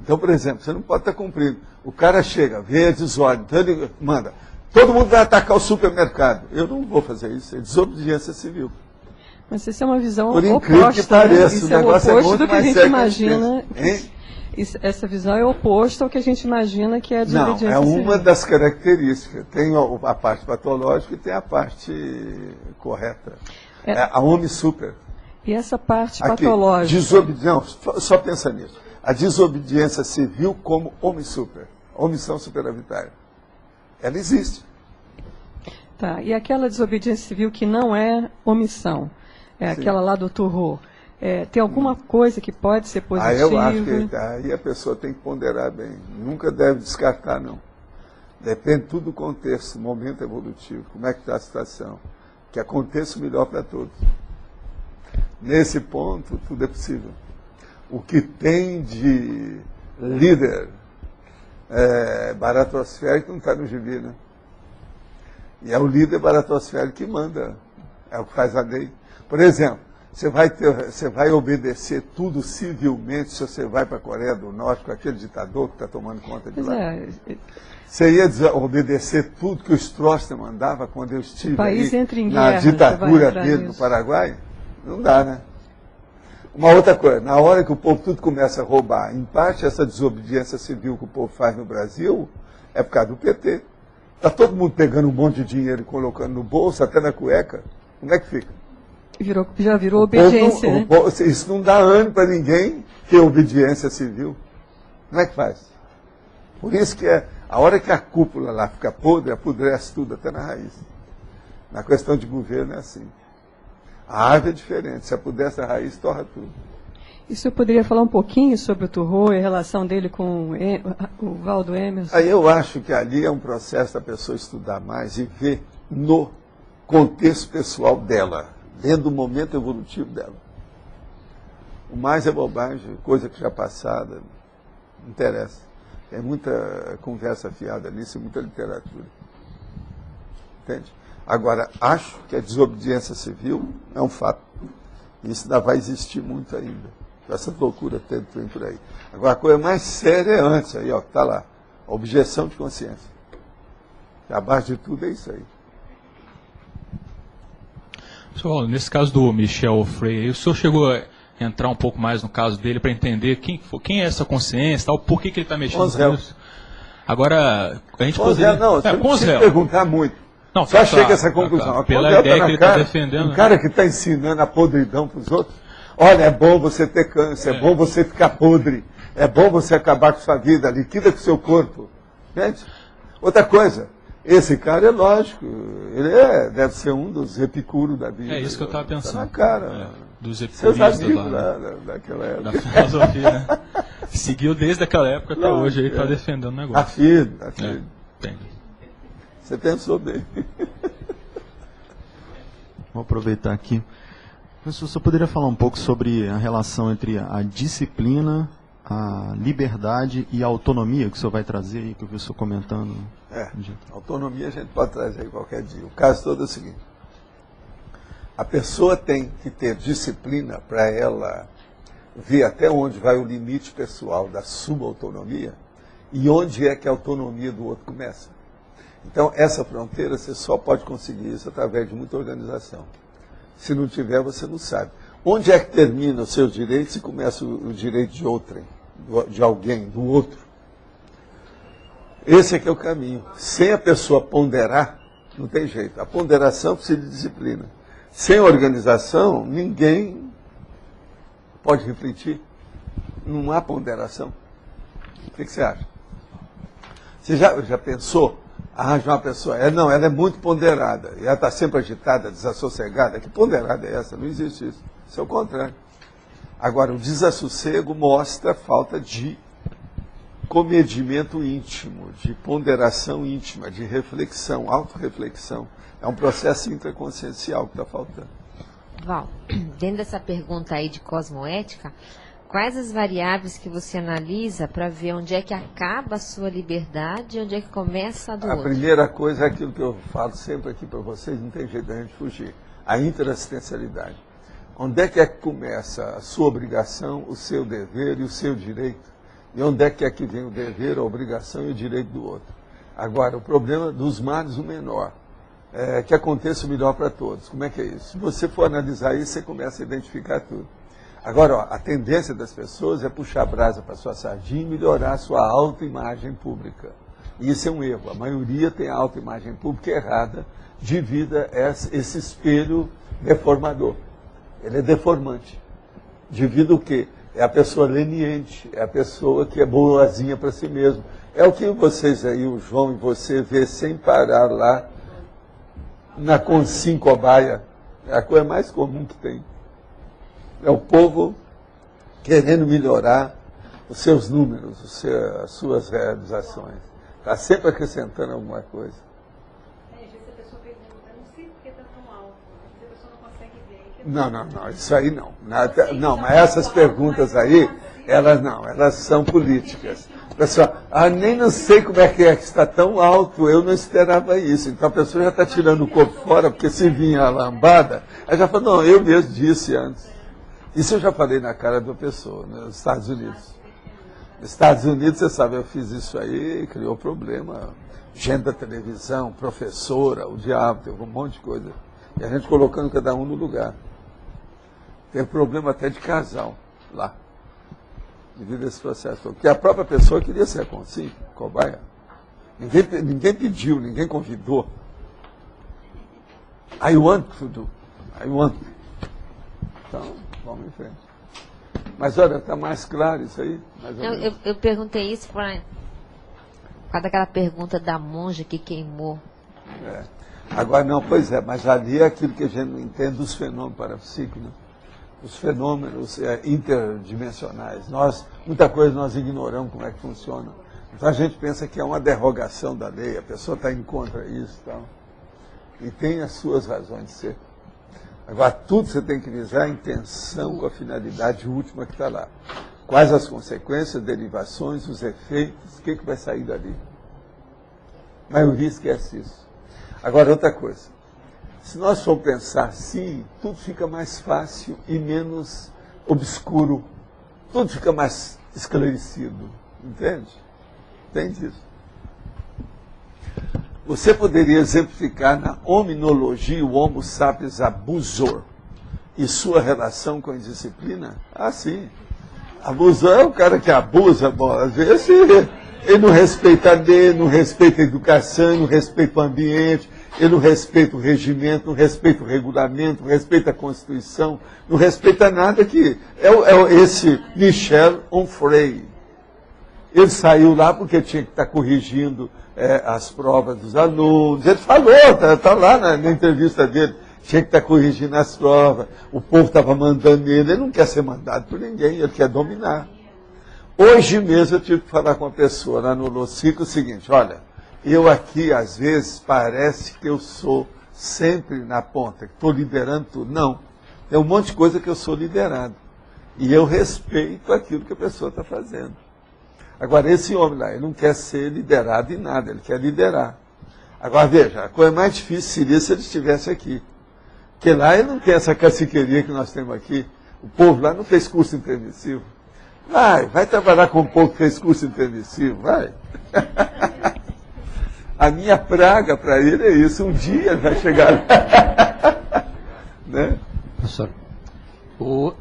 Então, por exemplo, você não pode estar cumprindo. O cara chega, vê a desordem, então ele manda, todo mundo vai atacar o supermercado. Eu não vou fazer isso, é desobediência civil. Mas isso é uma visão por incrível oposta, que pareça, isso o negócio é o oposto do que a gente imagina. Essa visão é oposta ao que a gente imagina que é a desobediência civil. Não, é uma das características. Tem a parte patológica e tem a parte correta. A OMI-super. E essa parte patológica? Não, só pensa nisso. A desobediência civil como OMI-super. Omissão superavitária. Ela existe. Tá, e aquela desobediência civil que não é omissão? Aquela lá do Turro. Tem alguma coisa que pode ser positiva? Eu acho que aí a pessoa tem que ponderar bem. Nunca deve descartar, não. Depende tudo do contexto, momento evolutivo, como é que está a situação. Que aconteça o melhor para todos. Nesse ponto, tudo é possível. O que tem de líder baratosférico não está no gibi, né? E é o líder baratosférico que manda. É o que faz a lei. Por exemplo, você vai obedecer tudo civilmente se você vai para a Coreia do Norte com aquele ditador que está tomando conta de lá? Você ia obedecer tudo que o Stroessner mandava quando eu estive na ditadura dele no Paraguai? Não dá, né? Uma outra coisa, na hora que o povo tudo começa a roubar, em parte essa desobediência civil que o povo faz no Brasil é por causa do PT. Está todo mundo pegando um monte de dinheiro e colocando no bolso, até na cueca. Como é que fica? Já virou obediência, né? Isso não dá ânimo para ninguém ter obediência civil. Como é que faz? Por isso que a hora que a cúpula lá fica podre, apodrece tudo até na raiz. Na questão de governo é assim. A árvore é diferente, se apodrece a raiz, torra tudo. E o senhor poderia falar um pouquinho sobre o Turro e a relação dele com o Valdo Emerson? Aí eu acho que ali é um processo da pessoa estudar mais e ver no contexto pessoal dela, dentro do momento evolutivo dela. O mais é bobagem, coisa que já passada, não interessa. Tem muita conversa fiada nisso e muita literatura. Entende? Agora, acho que a desobediência civil é um fato. Isso ainda vai existir muito ainda. Essa loucura tem por aí. Agora, a coisa mais séria é antes, aí, ó, que está lá. A objeção de consciência. E abaixo de tudo é isso aí. Senhor, nesse caso do Michel Freire, o senhor chegou a entrar um pouco mais no caso dele para entender quem é essa consciência, tal, por que ele está mexendo nisso? Agora, a gente poderia... Não, você não precisa perguntar muito. Não, só chega a essa conclusão. Pela ideia que ele está defendendo. Um cara que está ensinando a podridão para os outros. Olha, é bom você ter câncer, é bom você ficar podre, é bom você acabar com sua vida, liquida com o seu corpo. Entende? Outra coisa, esse cara é lógico, ele deve ser um dos epicuros da vida. É isso que eu estava pensando. Tá na cara. Dos epicuristas daquela época. Da filosofia, né? Seguiu desde aquela época até hoje, aí está defendendo o negócio. Entendi. Você pensou bem. Vou aproveitar aqui. Mas você poderia falar um pouco sobre a relação entre a disciplina, a a liberdade e a autonomia que o senhor vai trazer aí, que eu vi o senhor comentando. Autonomia a gente pode trazer qualquer dia. O caso todo é o seguinte: a pessoa tem que ter disciplina para ela ver até onde vai o limite pessoal da subautonomia e onde é que a autonomia do outro começa. Então, essa fronteira, você só pode conseguir isso através de muita organização. Se não tiver, você não sabe. Onde é que termina os seus direitos e começa o direito de outrem, de alguém, do outro? Esse é que é o caminho. Sem a pessoa ponderar, não tem jeito. A ponderação precisa de disciplina. Sem organização, ninguém pode refletir. Não há ponderação. O que você acha? Você já pensou? Arranjar uma pessoa, ela é muito ponderada, e ela está sempre agitada, desassossegada. Que ponderada é essa? Não existe isso. Isso é o contrário. Agora, o desassossego mostra a falta de comedimento íntimo, de ponderação íntima, de reflexão, autorreflexão. É um processo intraconsciencial que está faltando. Val, dentro dessa pergunta aí de cosmoética, quais as variáveis que você analisa para ver onde é que acaba a sua liberdade e onde é que começa a do outro? A primeira coisa é aquilo que eu falo sempre aqui para vocês, não tem jeito da gente fugir. A interassistencialidade. Onde é que começa a sua obrigação, o seu dever e o seu direito? E onde é que vem o dever, a obrigação e o direito do outro? Agora, o problema dos males, o menor, é que aconteça o melhor para todos. Como é que é isso? Se você for analisar isso, você começa a identificar tudo. Agora, a tendência das pessoas é puxar a brasa para sua sardinha e melhorar a sua autoimagem pública. E isso é um erro. A maioria tem a autoimagem pública errada devido a esse espelho deformador. Ele é deformante. Devido ao quê? É a pessoa leniente, é a pessoa que é boazinha para si mesmo. É o que vocês aí, o João e você, vê sem parar lá na Consim Cobaia. É a coisa mais comum que tem. É o povo querendo melhorar os seus números, as suas realizações. Está sempre acrescentando alguma coisa. Às vezes a pessoa pergunta, não sei por que está tão alto. Às vezes a pessoa não consegue ver. Não, isso aí não. Não, mas essas perguntas aí, elas são políticas. Pessoal, nem não sei como é que está tão alto, eu não esperava isso. Então a pessoa já está tirando o corpo fora, porque se vinha a lambada, ela já fala, não, eu mesmo disse antes. Isso eu já falei na cara da pessoa, nos Estados Unidos. Nos Estados Unidos, você sabe, eu fiz isso aí, criou problema. Gente da televisão, professora, o diabo, teve um monte de coisa. E a gente colocando cada um no lugar. Teve problema até de casal lá. Devido a esse processo. Porque a própria pessoa queria ser Consim, cobaia. Ninguém pediu, ninguém convidou. I want to do. I want to. Então, vamos em frente. Mas olha, está mais claro isso aí? Eu perguntei isso por causa daquela pergunta da monja que queimou. Agora não, pois é, mas ali é aquilo que a gente não entende dos fenômenos parapsíquicos, né? Os fenômenos interdimensionais. Muita coisa nós ignoramos como é que funciona. Então a gente pensa que é uma derrogação da lei, a pessoa está em contra isso e tal. E tem as suas razões de ser. Agora, tudo você tem que visar a intenção com a finalidade última que está lá. Quais as consequências, derivações, os efeitos, o que vai sair dali. A maioria esquece isso. Agora, outra coisa. Se nós formos pensar assim, tudo fica mais fácil e menos obscuro. Tudo fica mais esclarecido. Entende? Entende isso? Você poderia exemplificar na hominologia o Homo sapiens abusor e sua relação com a indisciplina? Ah, sim. Abusor é o cara que abusa, bom, às vezes ele não respeita a lei, não respeita a educação, não respeita o ambiente, ele não respeita o regimento, não respeita o regulamento, não respeita a Constituição, não respeita nada que... É esse Michel Onfray. Ele saiu lá porque tinha que estar corrigindo as provas dos alunos. Ele falou, está lá na entrevista dele, tinha que estar corrigindo as provas. O povo estava mandando ele não quer ser mandado por ninguém, ele quer dominar. Hoje mesmo eu tive que falar com uma pessoa lá no Locico o seguinte, olha, eu aqui às vezes parece que eu sou sempre na ponta, que estou liderando tudo. Não, tem um monte de coisa que eu sou liderado. E eu respeito aquilo que a pessoa está fazendo. Agora, esse homem lá, ele não quer ser liderado em nada, ele quer liderar. Agora, veja, a coisa mais difícil seria se ele estivesse aqui. Porque lá ele não tem essa caciqueria que nós temos aqui. O povo lá não fez curso intermissivo. Vai trabalhar com o povo que fez curso intermissivo, vai. A minha praga para ele é isso, um dia ele vai chegar lá. Né? Professor,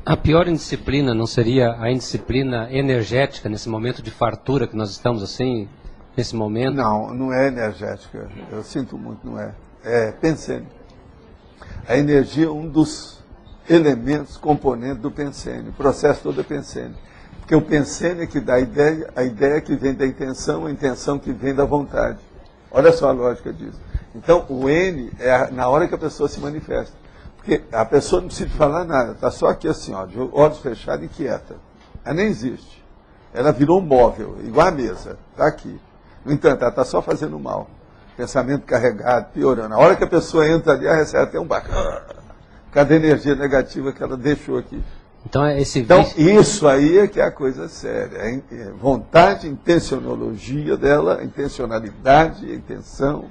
a pior indisciplina não seria a indisciplina energética nesse momento de fartura que nós estamos assim, nesse momento? Não, não é energética. Eu sinto muito, não é. É pensênio. A energia é um dos elementos, componentes do pensênio. O processo todo é pensênio. Porque o pensênio é que dá a ideia que vem da intenção, a intenção que vem da vontade. Olha só a lógica disso. Então, o N é na hora que a pessoa se manifesta. Porque a pessoa não precisa falar nada, está só aqui assim, ó, de olhos fechados e quieta. Ela nem existe. Ela virou um móvel, igual a mesa, está aqui. No entanto, ela está só fazendo mal. Pensamento carregado, piorando. A hora que a pessoa entra ali, ela recebe até um bacana. Cada energia negativa que ela deixou aqui. Então, isso aí é que é a coisa séria. É vontade, intencionologia dela, intencionalidade, intenção.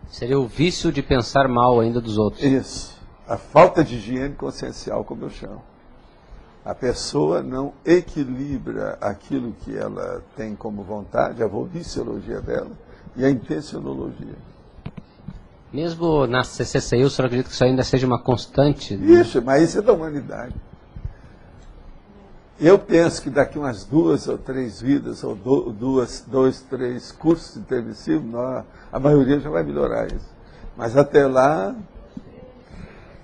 Seria o vício de pensar mal ainda dos outros. Isso. A falta de higiene consciencial, como eu chamo. A pessoa não equilibra aquilo que ela tem como vontade, a voliceologia dela, e a intencionologia. Mesmo na CCCI, o senhor acredita que isso ainda seja uma constante? Isso, mas isso é da humanidade. Eu penso que daqui umas 2 ou 3 vidas, ou 2, 3 cursos intermissivos, a maioria já vai melhorar isso. Mas até lá,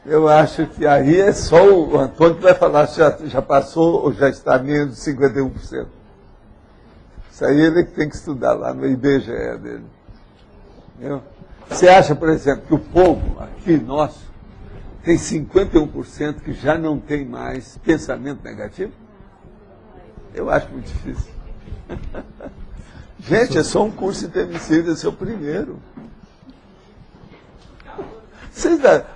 eu acho que aí é só o Antônio que vai falar se já passou ou já está menos de 51%. Isso aí ele tem que estudar lá no IBGE dele. Entendeu? Você acha, por exemplo, que o povo aqui nosso tem 51% que já não tem mais pensamento negativo? Eu acho muito difícil. Gente, é só um curso intermissível, esse é o primeiro.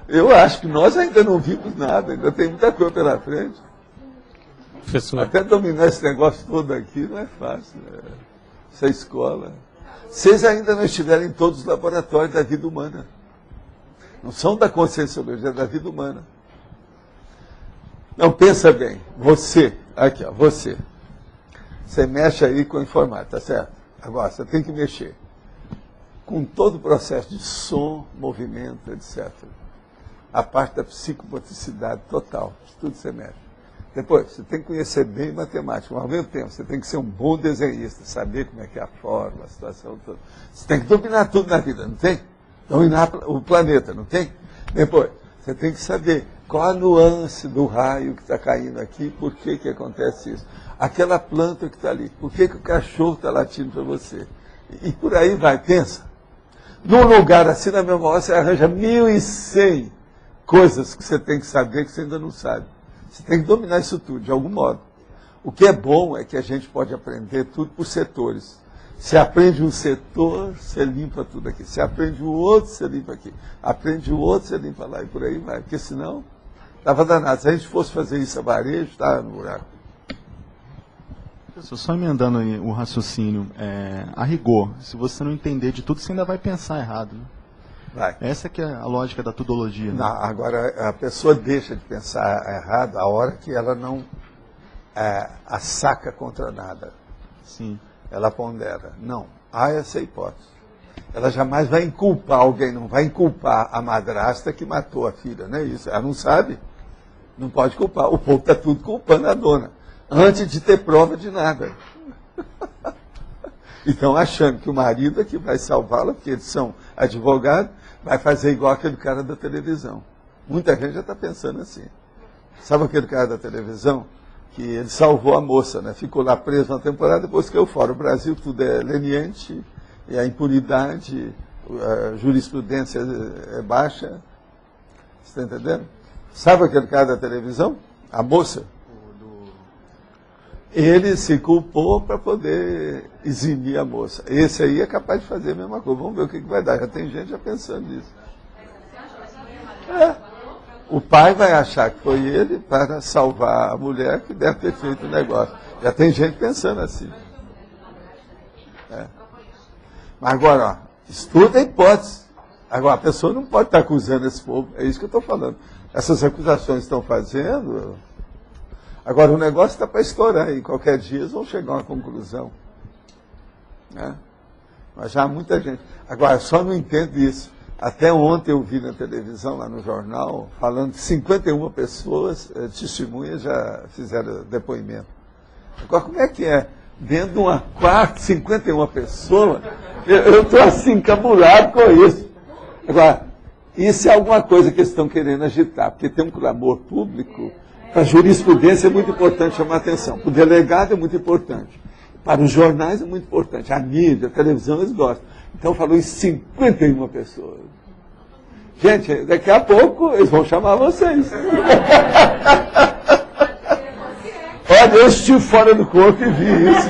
Eu acho que nós ainda não vimos nada, ainda tem muita coisa pela frente. Professor. Até dominar esse negócio todo aqui não é fácil. Essa escola. Vocês ainda não estiveram em todos os laboratórios da vida humana. Não são da conscienciologia, é da vida humana. Não, pensa bem. Você, aqui, ó, você mexe aí com a informática, tá certo? Agora, você tem que mexer com todo o processo de som, movimento, etc. A parte da psicomotricidade total, tudo você mexe. Depois, você tem que conhecer bem matemática, mas ao mesmo tempo você tem que ser um bom desenhista, saber como é que é a forma, a situação toda. Você tem que dominar tudo na vida, não tem? Dominar o planeta, não tem? Depois, você tem que saber qual a nuance do raio que está caindo aqui, por que acontece isso. Aquela planta que está ali, por que o cachorro está latindo para você? E por aí vai, pensa. Num lugar assim, na mesma hora, você arranja 1.100 coisas que você tem que saber que você ainda não sabe. Você tem que dominar isso tudo, de algum modo. O que é bom é que a gente pode aprender tudo por setores. Você aprende um setor, você limpa tudo aqui. Você aprende o outro, você limpa aqui. Aprende o outro, você limpa lá. E por aí vai. Porque senão, estava danado. Se a gente fosse fazer isso a varejo, estava no buraco. Professor, só emendando aí o raciocínio, a rigor, se você não entender de tudo, você ainda vai pensar errado, né? Vai. Essa que é a lógica da tudologia. Né? Não, agora, a pessoa deixa de pensar errado a hora que ela não assaca contra nada. Sim. Ela pondera. Não, há essa hipótese. Ela jamais vai inculpar alguém, não vai inculpar a madrasta que matou a filha, não é isso? Ela não sabe, não pode culpar. O povo está tudo culpando a dona, antes de ter prova de nada. Então, achando que o marido é que vai salvá-la, porque eles são advogados, vai fazer igual aquele cara da televisão. Muita gente já está pensando assim. Sabe aquele cara da televisão? Que ele salvou a moça, né? Ficou lá preso uma temporada, depois caiu fora. O Brasil tudo é leniente, e a impunidade, a jurisprudência é baixa. Você está entendendo? Sabe aquele cara da televisão? A moça? Ele se culpou para poder eximir a moça. Esse aí é capaz de fazer a mesma coisa. Vamos ver o que vai dar. Já tem gente já pensando nisso. O pai vai achar que foi ele para salvar a mulher que deve ter feito o negócio. Já tem gente pensando assim. Mas agora, ó, estuda a hipótese. Agora, a pessoa não pode estar acusando esse povo. É isso que eu estou falando. Essas acusações estão fazendo. Agora, o negócio está para estourar e qualquer dia eles vão chegar a uma conclusão. Né? Mas já há muita gente. Agora, só não entendo isso. Até ontem eu vi na televisão, lá no jornal, falando que 51 pessoas, testemunhas, já fizeram depoimento. Agora, como é que é? Dentro de uma quarta, 51 pessoas, eu estou assim, encabulado com isso. Agora, isso é alguma coisa que eles estão querendo agitar, porque tem um clamor público. Para a jurisprudência é muito importante chamar atenção. Para o delegado é muito importante. Para os jornais é muito importante. A mídia, a televisão, eles gostam. Então falou em 51 pessoas. Gente, daqui a pouco eles vão chamar vocês. Olha, eu estive fora do corpo e vi isso.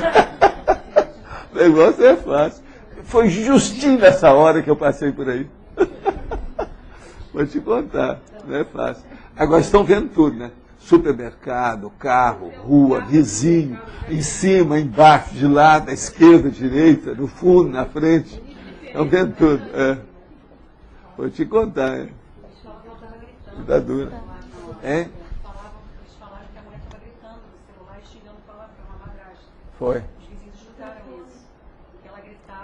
O negócio é fácil. Foi justinho nessa hora que eu passei por aí. Vou te contar, não é fácil. Agora estão vendo tudo, né? Supermercado, carro, rua, vizinho, em cima, embaixo, de lado, à esquerda, à direita, no fundo, na frente. Estão vendo tudo. Vou te contar, hein? Vida dura. Hein? Foi.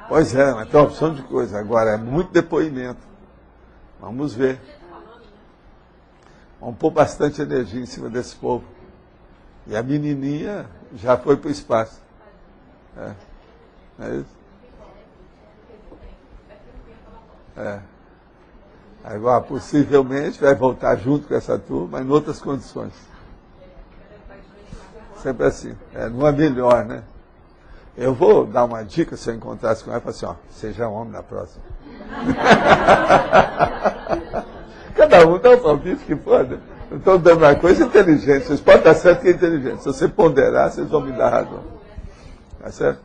Pois é, mas tem uma opção de coisa. Agora, é muito depoimento. Vamos ver. Vamos pôr bastante energia em cima desse povo. E a menininha já foi para o espaço. É isso? Agora, possivelmente, vai voltar junto com essa turma, mas em outras condições. Sempre assim. Não é melhor, né? Eu vou dar uma dica, se eu encontrasse com ela, falar assim, ó, seja homem na próxima. Cada um dá um palpite que pode. Não estou dando uma coisa inteligente. Vocês podem estar certo que é inteligente. Se você ponderar, vocês vão me dar razão. Tá certo?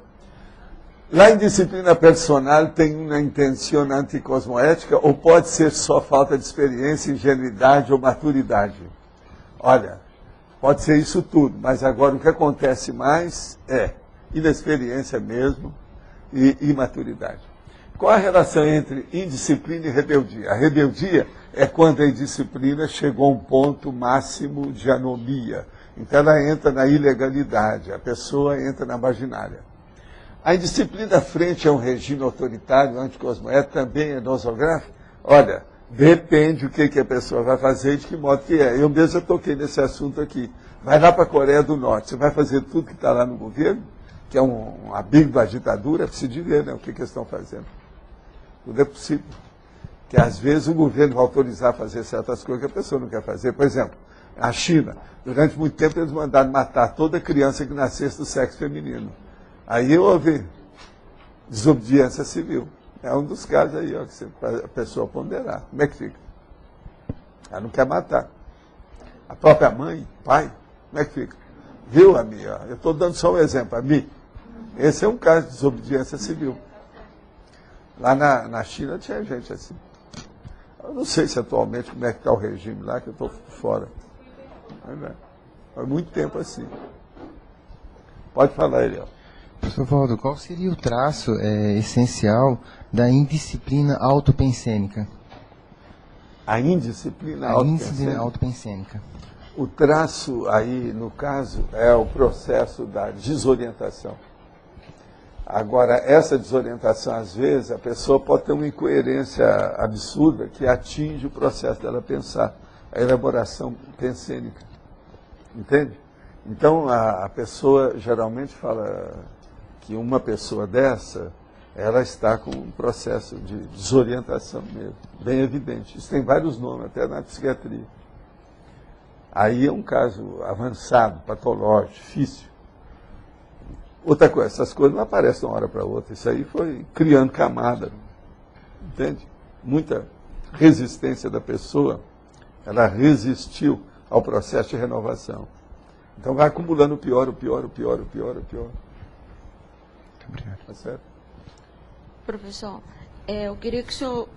Lá em disciplina personal tem uma intenção anticosmoética ou pode ser só falta de experiência, ingenuidade ou maturidade? Olha, pode ser isso tudo, mas agora o que acontece mais é inexperiência mesmo e imaturidade. Qual a relação entre indisciplina e rebeldia? A rebeldia é quando a indisciplina chegou a um ponto máximo de anomia. Então ela entra na ilegalidade, a pessoa entra na marginália. A indisciplina frente a um regime autoritário, anticosmoético, também é nosográfico? Olha, depende do que a pessoa vai fazer e de que modo que é. Eu mesmo já toquei nesse assunto aqui. Vai lá para a Coreia do Norte, você vai fazer tudo que está lá no governo, que é um abrigo da ditadura, é preciso de ver, né, o que eles estão fazendo. Tudo é possível. Que às vezes o governo vai autorizar a fazer certas coisas que a pessoa não quer fazer. Por exemplo, a China, durante muito tempo eles mandaram matar toda criança que nascesse do sexo feminino. Aí houve desobediência civil. É um dos casos aí, ó, que a pessoa ponderar. Como é que fica? Ela não quer matar. A própria mãe, pai, como é que fica? Viu, Ami? Eu estou dando só um exemplo. Ami, esse é um caso de desobediência civil. Lá na China tinha gente assim. Eu não sei se atualmente como é que está o regime lá, que eu estou fora. Mas faz muito tempo assim. Pode falar, Eliel. Professor Valdo, qual seria o traço essencial da indisciplina autopensênica? A indisciplina autopensênica. O traço aí, no caso, é o processo da desorientação. Agora, essa desorientação, às vezes, a pessoa pode ter uma incoerência absurda que atinge o processo dela pensar, a elaboração pensênica. Entende? Então, a pessoa geralmente fala que uma pessoa dessa, ela está com um processo de desorientação mesmo, bem evidente. Isso tem vários nomes, até na psiquiatria. Aí é um caso avançado, patológico, difícil. Outra coisa, essas coisas não aparecem de uma hora para outra. Isso aí foi criando camada. Entende? Muita resistência da pessoa, ela resistiu ao processo de renovação. Então vai acumulando o pior, o pior, o pior, o pior, o pior. Obrigado. Tá certo? Professor, eu queria que o senhor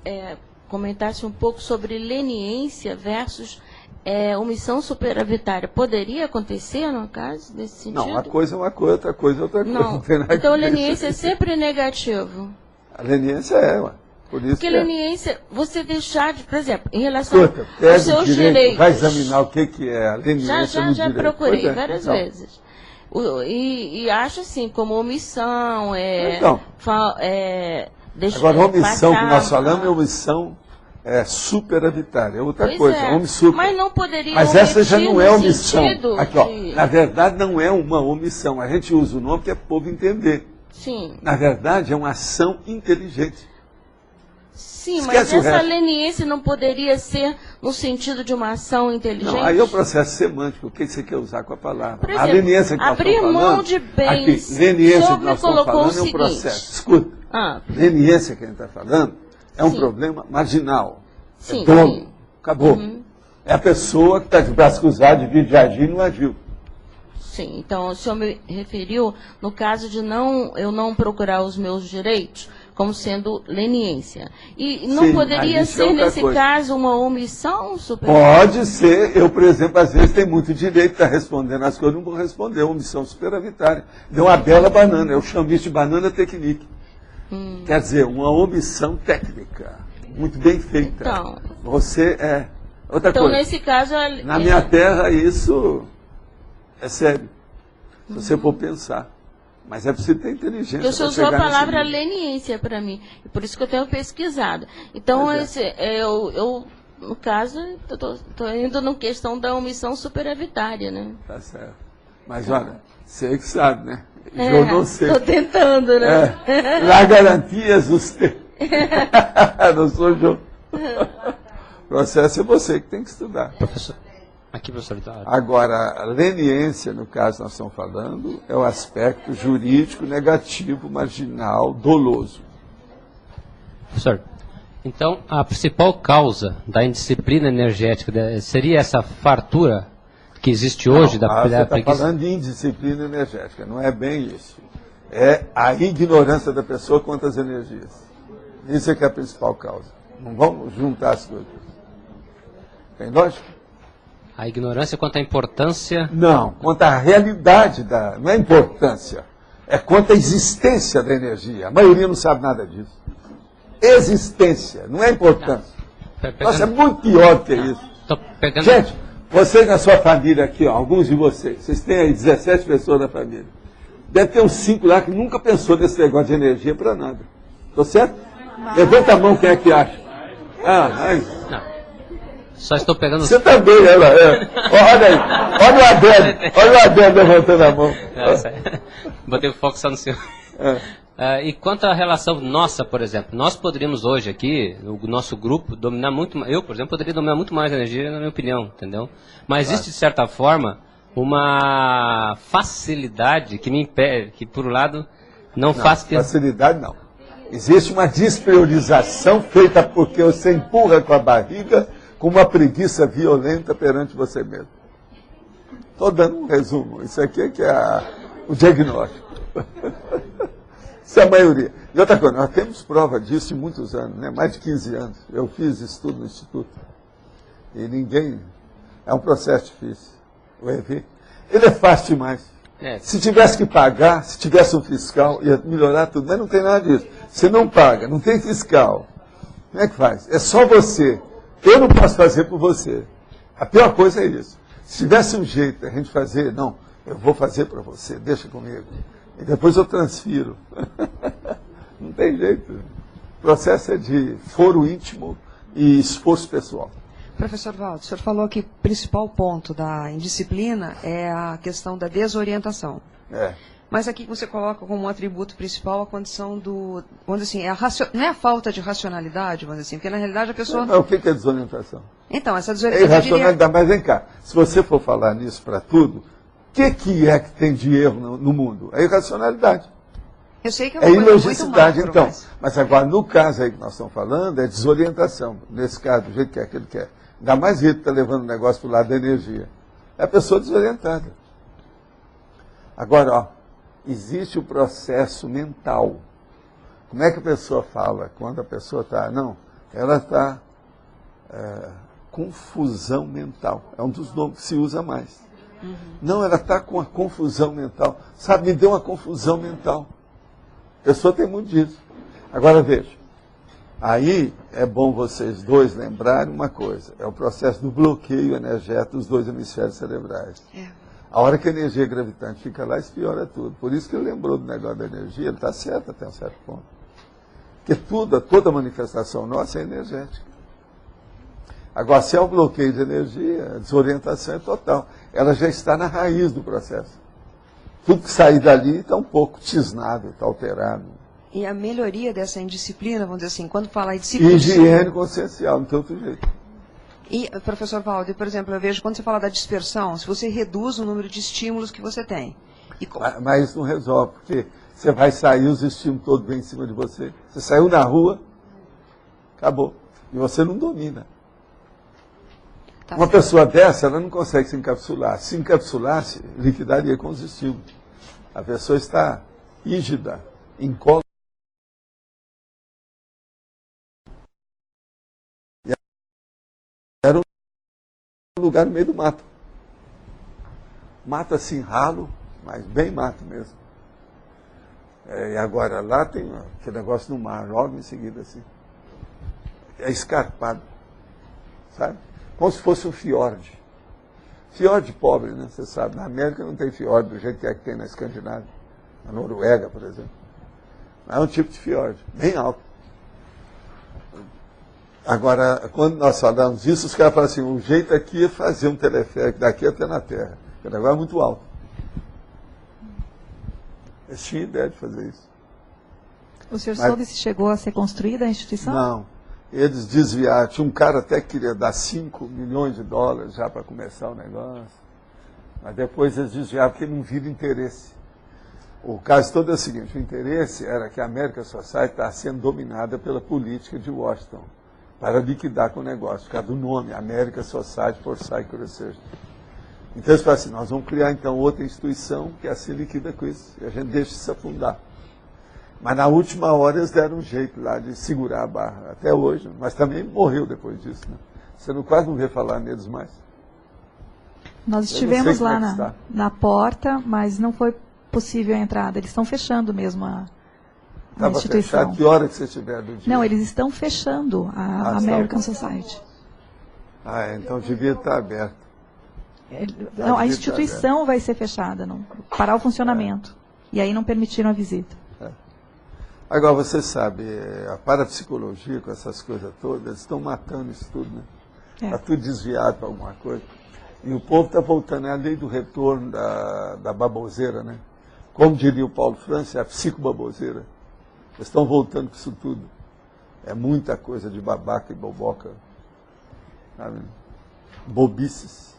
comentasse um pouco sobre leniência versus omissão superavitária poderia acontecer, no caso, nesse sentido? Não, uma coisa é uma coisa, outra coisa é outra coisa. Não. Então, a leniência é sempre negativo. A leniência ué. Por isso porque leniência, você deixar de, por exemplo, em relação aos seus direitos. Vai examinar o que é a leniência Já procurei várias vezes. E acho assim, como omissão, agora, omissão que nós falamos é omissão superavitária, é outra coisa. Mas não poderia. Mas essa já não é omissão. Aqui, ó, na verdade, não é uma omissão. A gente usa o nome que é para o povo entender. Sim. Na verdade, é uma ação inteligente. Sim, mas essa leniência não poderia ser no sentido de uma ação inteligente? Não, aí é o processo semântico. O que você quer usar com a palavra? Por exemplo, a leniência que nós estamos falando... abrir mão de bens. Aqui, leniência que nós estamos falando é um processo. Escuta, leniência que a gente está falando é um problema marginal. Sim, é dono. Acabou. É a pessoa que está de braço cruzado, de agir e não agiu. Sim, então o senhor me referiu no caso de eu não procurar os meus direitos como sendo leniência. E não poderia ser, nesse caso, uma omissão superavitária? Pode ser. Eu, por exemplo, às vezes tenho muito direito de estar respondendo as coisas, não vou responder. Omissão superavitária. Deu uma bela banana. Eu chamo isso de banana technique. Quer dizer, uma omissão técnica. Muito bem feita. Então, você outra coisa. Nesse caso... Na minha terra, isso é sério. Se você for pensar. Mas é preciso ter inteligência. Porque o senhor usou a palavra leniência para mim. E por isso que eu tenho pesquisado. Então, no caso, estou indo na questão da omissão superavitária, né? Tá certo. Mas olha, você que sabe, né? Eu não sei. Estou tentando, né? Lá garantias você. Não sou eu. O processo é você que tem que estudar. Professor. Aqui, professor. Agora, a leniência, no caso que nós estamos falando, é o aspecto jurídico negativo, marginal, doloso. Professor, então a principal causa da indisciplina energética seria essa fartura que existe hoje da você está falando de indisciplina energética, não é bem isso. É a ignorância da pessoa quanto às energias. Isso é que é a principal causa. Não vamos juntar as coisas. Tem lógica? A ignorância quanto à importância... Não, quanto à realidade não é importância, é quanto à existência da energia. A maioria não sabe nada disso. Existência, não é importância. Nossa, é muito pior do que isso. Gente, vocês na sua família aqui, alguns de vocês têm aí 17 pessoas na família. Deve ter uns 5 lá que nunca pensou nesse negócio de energia para nada. Estou certo? Levanta a mão quem é que acha. Não. Só estou pegando... Você também, ela Olha aí. Olha o Adélio levantando a mão. Botei o foco só no senhor. E quanto à relação nossa, por exemplo, nós poderíamos hoje aqui, o nosso grupo, dominar muito mais... Eu, por exemplo, poderia dominar muito mais a energia, na minha opinião, entendeu? Mas existe, de certa forma, uma facilidade que me impede, que, por um lado, não faz... Facilidade não. Existe uma despriorização feita porque você empurra com a barriga com uma preguiça violenta perante você mesmo. Estou dando um resumo. Isso aqui é que é o diagnóstico. Isso é a maioria. E outra coisa, nós temos prova disso em muitos anos, né? Mais de 15 anos. Eu fiz estudo no Instituto. E ninguém... É um processo difícil. O EV. Ele é fácil demais. Se tivesse que pagar, se tivesse um fiscal, ia melhorar tudo. Mas não tem nada disso. Você não paga, não tem fiscal. Como é que faz? É só você. Eu não posso fazer por você. A pior coisa é isso. Se tivesse um jeito da gente fazer, não, eu vou fazer para você, deixa comigo. E depois eu transfiro. Não tem jeito. O processo é de foro íntimo e esforço pessoal. Professor Valdo, o senhor falou que o principal ponto da indisciplina é a questão da desorientação. Mas aqui você coloca como um atributo principal a condição do... Vamos dizer assim, não é a falta de racionalidade, vamos dizer assim, porque na realidade a pessoa... Mas o que é desorientação? Então, essa desorientação... É irracionalidade, mas vem cá, se você for falar nisso para tudo, o que é que tem de erro no mundo? É irracionalidade. Eu sei que é uma coisa ilogicidade, muito macro, então. Mas agora, no caso aí que nós estamos falando, é desorientação. Nesse caso, do jeito que é que ele quer. Ainda mais ele está levando o negócio para o lado da energia. É a pessoa desorientada. Agora, ó, existe o processo mental. Como é que a pessoa fala quando a pessoa está... Não, ela está confusão mental. É um dos nomes que se usa mais. Não, ela está com a confusão mental. Sabe, me deu uma confusão mental. A pessoa tem muito disso. Agora veja, aí é bom vocês dois lembrarem uma coisa. É o processo do bloqueio energético dos dois hemisférios cerebrais. A hora que a energia gravitante fica lá, isso piora tudo. Por isso que ele lembrou do negócio da energia, ele está certo até um certo ponto. Porque toda manifestação nossa é energética. Agora, se é o bloqueio de energia, a desorientação é total. Ela já está na raiz do processo. Tudo que sair dali está um pouco tisnado, está alterado. E a melhoria dessa indisciplina, vamos dizer assim, quando fala em disciplina... Higiene consciencial, não tem outro jeito. E, professor Valdir, por exemplo, eu vejo quando você fala da dispersão, se você reduz o número de estímulos que você tem. Mas isso não resolve, porque você vai sair, os estímulos todos vêm em cima de você. Você saiu na rua, acabou. E você não domina. Uma pessoa dessa, ela não consegue se encapsular. Se encapsulasse, liquidaria com os estímulos. A pessoa está rígida, incólume. Era um lugar no meio do mato. Mato assim, ralo, mas bem mato mesmo. E agora lá tem aquele negócio no mar, logo em seguida assim. É escarpado, sabe? Como se fosse um fiord. Fiord pobre, né? Você sabe, na América não tem fiord do jeito que tem na Escandinávia. Na Noruega, por exemplo. É um tipo de fiord, bem alto. Agora, quando nós falamos isso, os caras falam assim, o jeito aqui é fazer um teleférico daqui até na Terra. Porque o negócio é muito alto. Eles tinham ideia de fazer isso. O senhor soube se chegou a ser construída a instituição? Não. Eles desviaram. Tinha um cara até que queria dar 5 milhões de dólares já para começar o negócio. Mas depois eles desviaram porque não viram interesse. O caso todo é o seguinte, o interesse era que a American Society está sendo dominada pela política de Washington para liquidar com o negócio, por causa do nome, American Society for Psycho Research. Então eles falaram assim, nós vamos criar então outra instituição que assim liquida com isso, e a gente deixa isso afundar. Mas na última hora eles deram um jeito lá de segurar a barra, até hoje, mas também morreu depois disso. Né? Você quase não vê falar neles mais. Nós estivemos lá na porta, mas não foi possível a entrada. Eles estão fechando mesmo a instituição. Fechado? Que hora que você estiver do dia? Não, eles estão fechando a American Society. Então devia estar aberto. Não, a instituição vai ser fechada, não, parar o funcionamento. E aí não permitiram a visita. Agora, você sabe, a parapsicologia, com essas coisas todas, eles estão matando isso tudo, né? Está tudo desviado para alguma coisa. E o povo está voltando, é a lei do retorno da baboseira, né? Como diria o Paulo França, é a psicobaboseira. Eles estão voltando com isso tudo. É muita coisa de babaca e boboca. Sabe? Bobices.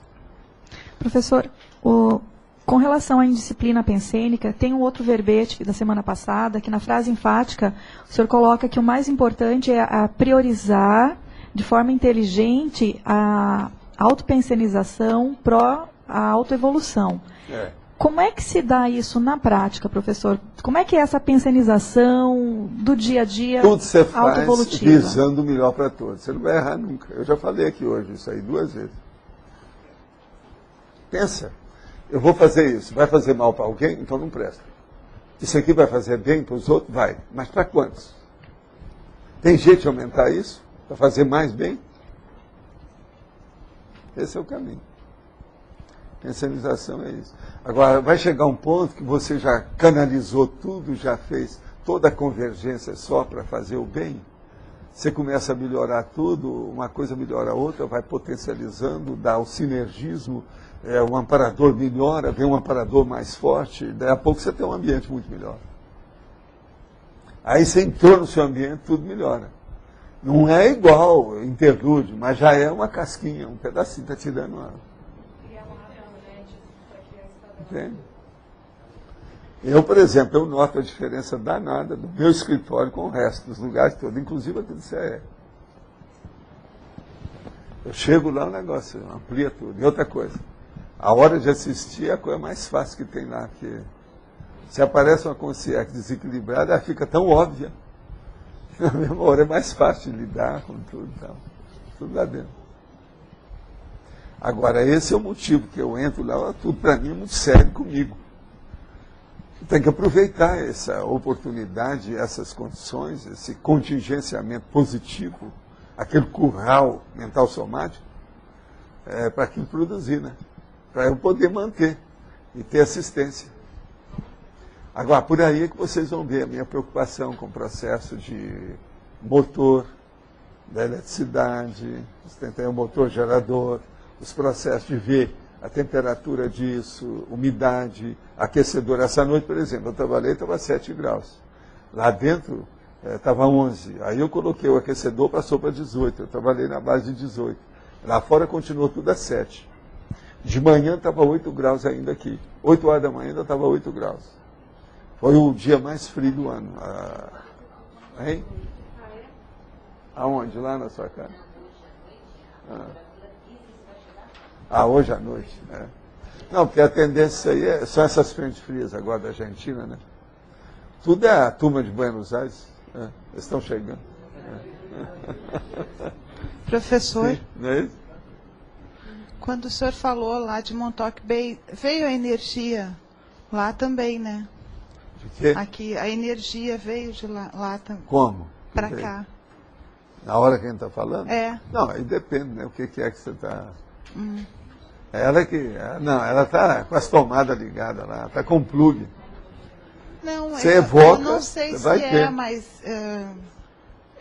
Professor, com relação à indisciplina pensênica, tem um outro verbete da semana passada, que na frase enfática, o senhor coloca que o mais importante é a priorizar de forma inteligente a autopensenização pró a autoevolução. Como é que se dá isso na prática, professor? Como é que é essa pensenização do dia a dia autoevolutiva? Tudo você faz visando o melhor para todos. Você não vai errar nunca. Eu já falei aqui hoje isso aí 2 vezes. Pensa. Eu vou fazer isso, vai fazer mal para alguém? Então não presta. Isso aqui vai fazer bem para os outros? Vai. Mas para quantos? Tem jeito de aumentar isso? Para fazer mais bem? Esse é o caminho. Pensenização é isso. Agora, vai chegar um ponto que você já canalizou tudo, já fez toda a convergência só para fazer o bem. Você começa a melhorar tudo, uma coisa melhora a outra, vai potencializando, dá o sinergismo. Um amparador melhora, vem um amparador mais forte, daí a pouco você tem um ambiente muito melhor. Aí você entrou no seu ambiente, tudo melhora. Não é igual interlúdio, mas já é uma casquinha, um pedacinho, está tirando uma... Entende? Eu, por exemplo, eu noto a diferença danada do meu escritório com o resto dos lugares todos, inclusive aqui do CE. Eu chego lá, o negócio amplia tudo. E outra coisa, a hora de assistir é a coisa mais fácil que tem lá, que se aparece uma consciência desequilibrada, ela fica tão óbvia. Na mesma hora é mais fácil de lidar com tudo, então, tudo lá dentro. Agora, esse é o motivo que eu entro lá, tudo para mim é muito sério comigo. Tem que aproveitar essa oportunidade, essas condições, esse contingenciamento positivo, aquele curral mental somático, para aquilo produzir, né? Para eu poder manter e ter assistência. Agora, por aí é que vocês vão ver a minha preocupação com o processo de motor, da eletricidade, tem o motor gerador, os processos de ver a temperatura disso, umidade, aquecedor. Essa noite, por exemplo, eu trabalhei, estava 7 graus. Lá dentro estava 11. Aí eu coloquei o aquecedor, passou para 18. Eu trabalhei na base de 18. Lá fora continuou tudo a 7. De manhã estava 8 graus ainda aqui. 8 horas da manhã ainda estava 8 graus. Foi o dia mais frio do ano. Hein? Aonde? Lá na sua casa? Hoje à noite. Não, porque a tendência aí são essas frentes frias agora da Argentina, né? Tudo é a turma de Buenos Aires. Eles estão chegando. Professor, sim, não é isso? Quando o senhor falou lá de Montauk Bay, veio a energia lá também, né? De quê? Aqui, a energia veio de lá também. Como? Para cá. Na hora que a gente está falando? É. Não, aí depende, né? O que é que você está... Ela que... Não, ela está com as tomadas ligadas lá, está com plug. Não, você evoca, eu não sei se vai ter. Mas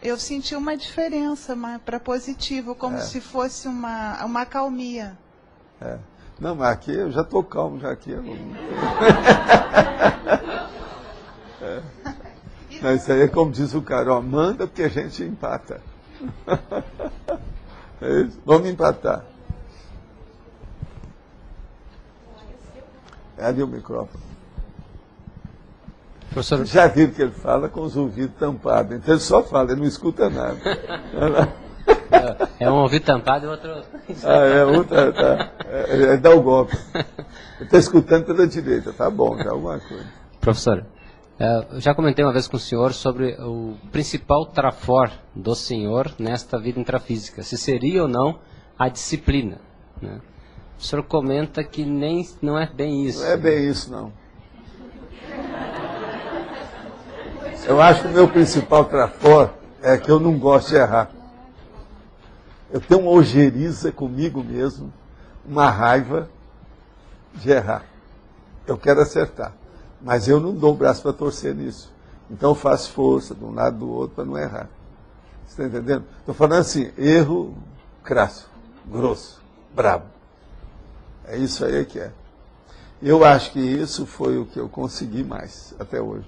eu senti uma diferença para positivo, como se fosse uma acalmia. Não, mas aqui eu já estou calmo, já aqui eu não... Não, isso aí é como diz o cara, ó, manda porque a gente empata. É isso? Vamos empatar. É ali o microfone. Professor... Já viram que ele fala com os ouvidos tampados, então ele só fala, ele não escuta nada. É um ouvido tampado e outro... outra, tá. Dá o golpe. Eu estou escutando pela direita, tá bom, já alguma coisa. Professor, eu já comentei uma vez com o senhor sobre o principal trafor do senhor nesta vida intrafísica, se seria ou não a disciplina, né? O senhor comenta que não é bem isso. Não é bem isso, não. Eu acho que o meu principal trafor é que eu não gosto de errar. Eu tenho uma ojeriza comigo mesmo, uma raiva de errar. Eu quero acertar, mas eu não dou o braço para torcer nisso. Então eu faço força de um lado do outro para não errar. Você está entendendo? Estou falando assim, erro crasso, grosso, brabo. É isso aí que é. Eu acho que isso foi o que eu consegui mais até hoje.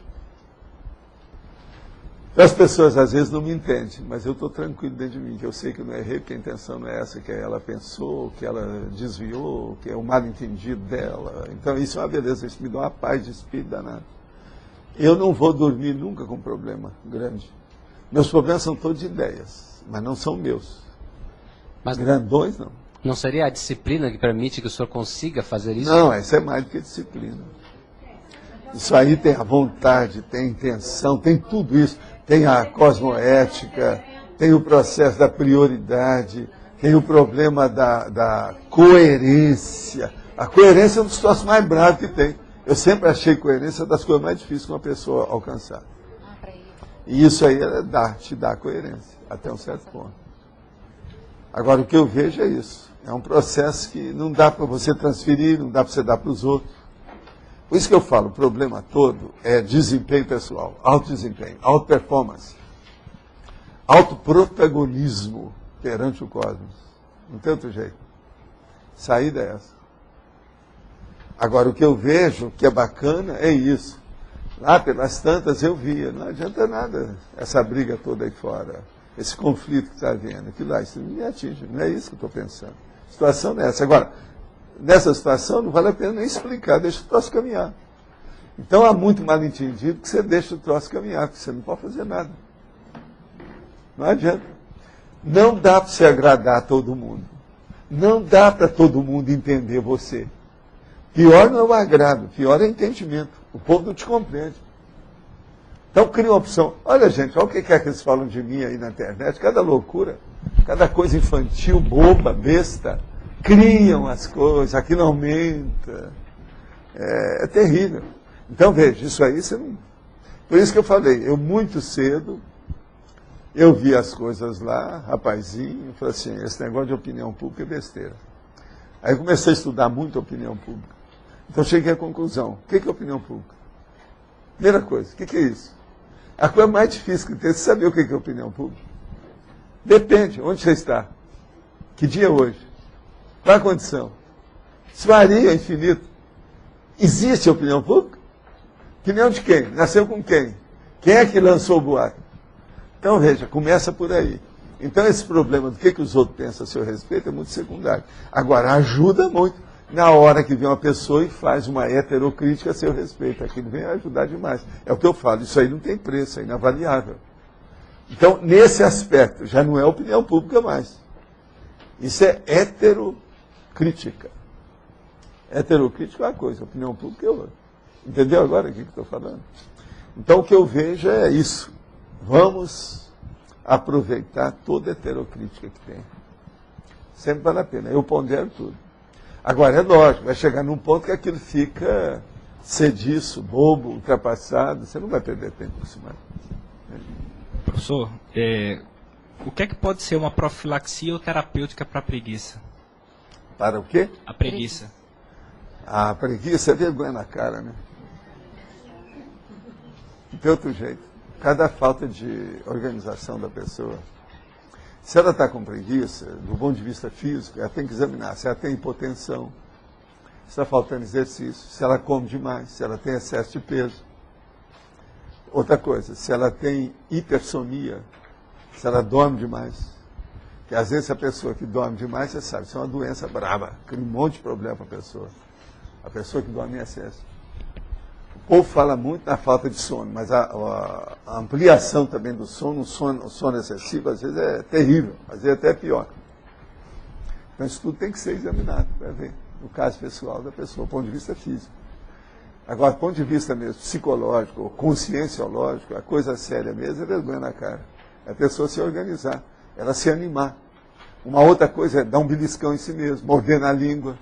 As pessoas às vezes não me entendem, mas eu estou tranquilo dentro de mim, que eu sei que eu não errei, porque a intenção não é essa que ela pensou, que ela desviou, que é o mal entendido dela. Então isso é uma beleza, isso me dá uma paz de espírito danada. Eu não vou dormir nunca com problema grande. Meus problemas são todos de ideias, mas não são meus. Mas grandões não. Não seria a disciplina que permite que o senhor consiga fazer isso? Não, isso é mais do que disciplina. Isso aí tem a vontade, tem a intenção, tem tudo isso. Tem a cosmoética, tem o processo da prioridade, tem o problema da coerência. A coerência é um dos troços mais bravos que tem. Eu sempre achei coerência das coisas mais difíceis que uma pessoa alcançar. E isso aí te dá coerência, até um certo ponto. Agora, o que eu vejo é isso. É um processo que não dá para você transferir, não dá para você dar para os outros. Por isso que eu falo, o problema todo é desempenho pessoal, autodesempenho, auto-performance, autoprotagonismo perante o cosmos. Não tem outro jeito. Saída é essa. Agora, o que eu vejo que é bacana é isso. Lá pelas tantas eu via, não adianta nada essa briga toda aí fora, esse conflito que está havendo, aquilo lá, isso não me atinge, não é isso que eu estou pensando. A situação não é essa. Agora, nessa situação não vale a pena nem explicar, deixa o troço caminhar. Então há muito mal entendido que você deixa o troço caminhar, porque você não pode fazer nada. Não adianta. Não dá para você agradar a todo mundo. Não dá para todo mundo entender você. Pior não é o agrado, pior é o entendimento. O povo não te compreende. Então cria uma opção. Olha, gente, olha o que é que eles falam de mim aí na internet. Cada loucura, cada coisa infantil, boba, besta. criam as coisas, aquilo aumenta. É terrível. Então, veja, isso aí você não... Por isso que eu falei, eu muito cedo, eu vi as coisas lá, rapazinho, falei assim, esse negócio de opinião pública é besteira. Aí eu comecei a estudar muito a opinião pública. Então cheguei à conclusão, o que é opinião pública? Primeira coisa, o que é isso? A coisa mais difícil que tem é saber o que é opinião pública. Depende, onde você está? Que dia é hoje? Qual a condição? Isso varia infinito. Existe opinião pública? Opinião de quem? Nasceu com quem? Quem é que lançou o boato? Então, veja, começa por aí. Então, esse problema do que os outros pensam a seu respeito é muito secundário. Agora, ajuda muito na hora que vem uma pessoa e faz uma heterocrítica a seu respeito. Aquilo vem ajudar demais. É o que eu falo, isso aí não tem preço, é inavaliável. Então, nesse aspecto, já não é opinião pública mais. Isso é heterocrítica. Heterocrítica é uma coisa, opinião pública é outra. Entendeu agora o que eu estou falando? Então, o que eu vejo é isso. Vamos aproveitar toda a heterocrítica que tem. Sempre vale a pena. Eu pondero tudo. Agora, é lógico, vai chegar num ponto que aquilo fica sediço, bobo, ultrapassado. Você não vai perder tempo com isso mais. Professor, o que é que pode ser uma profilaxia ou terapêutica para a preguiça? Para o quê? A preguiça. A preguiça é vergonha na cara, né? Não tem outro jeito. Cada falta de organização da pessoa. Se ela está com preguiça, do ponto de vista físico, ela tem que examinar se ela tem hipotensão, se está faltando exercício, se ela come demais, se ela tem excesso de peso. Outra coisa, se ela tem hipersonia, se ela dorme demais. Porque às vezes a pessoa que dorme demais, você sabe, isso é uma doença brava, cria um monte de problema para a pessoa. A pessoa que dorme em excesso. O povo fala muito na falta de sono, mas a ampliação também do sono, o sono excessivo, às vezes é terrível, às vezes até pior. Então isso tudo tem que ser examinado para ver, no caso pessoal da pessoa, do ponto de vista físico. Agora, do ponto de vista mesmo psicológico, ou conscienciológico, a coisa séria mesmo é vergonha na cara. É a pessoa se organizar, ela se animar. Uma outra coisa é dar um beliscão em si mesmo, morder na língua.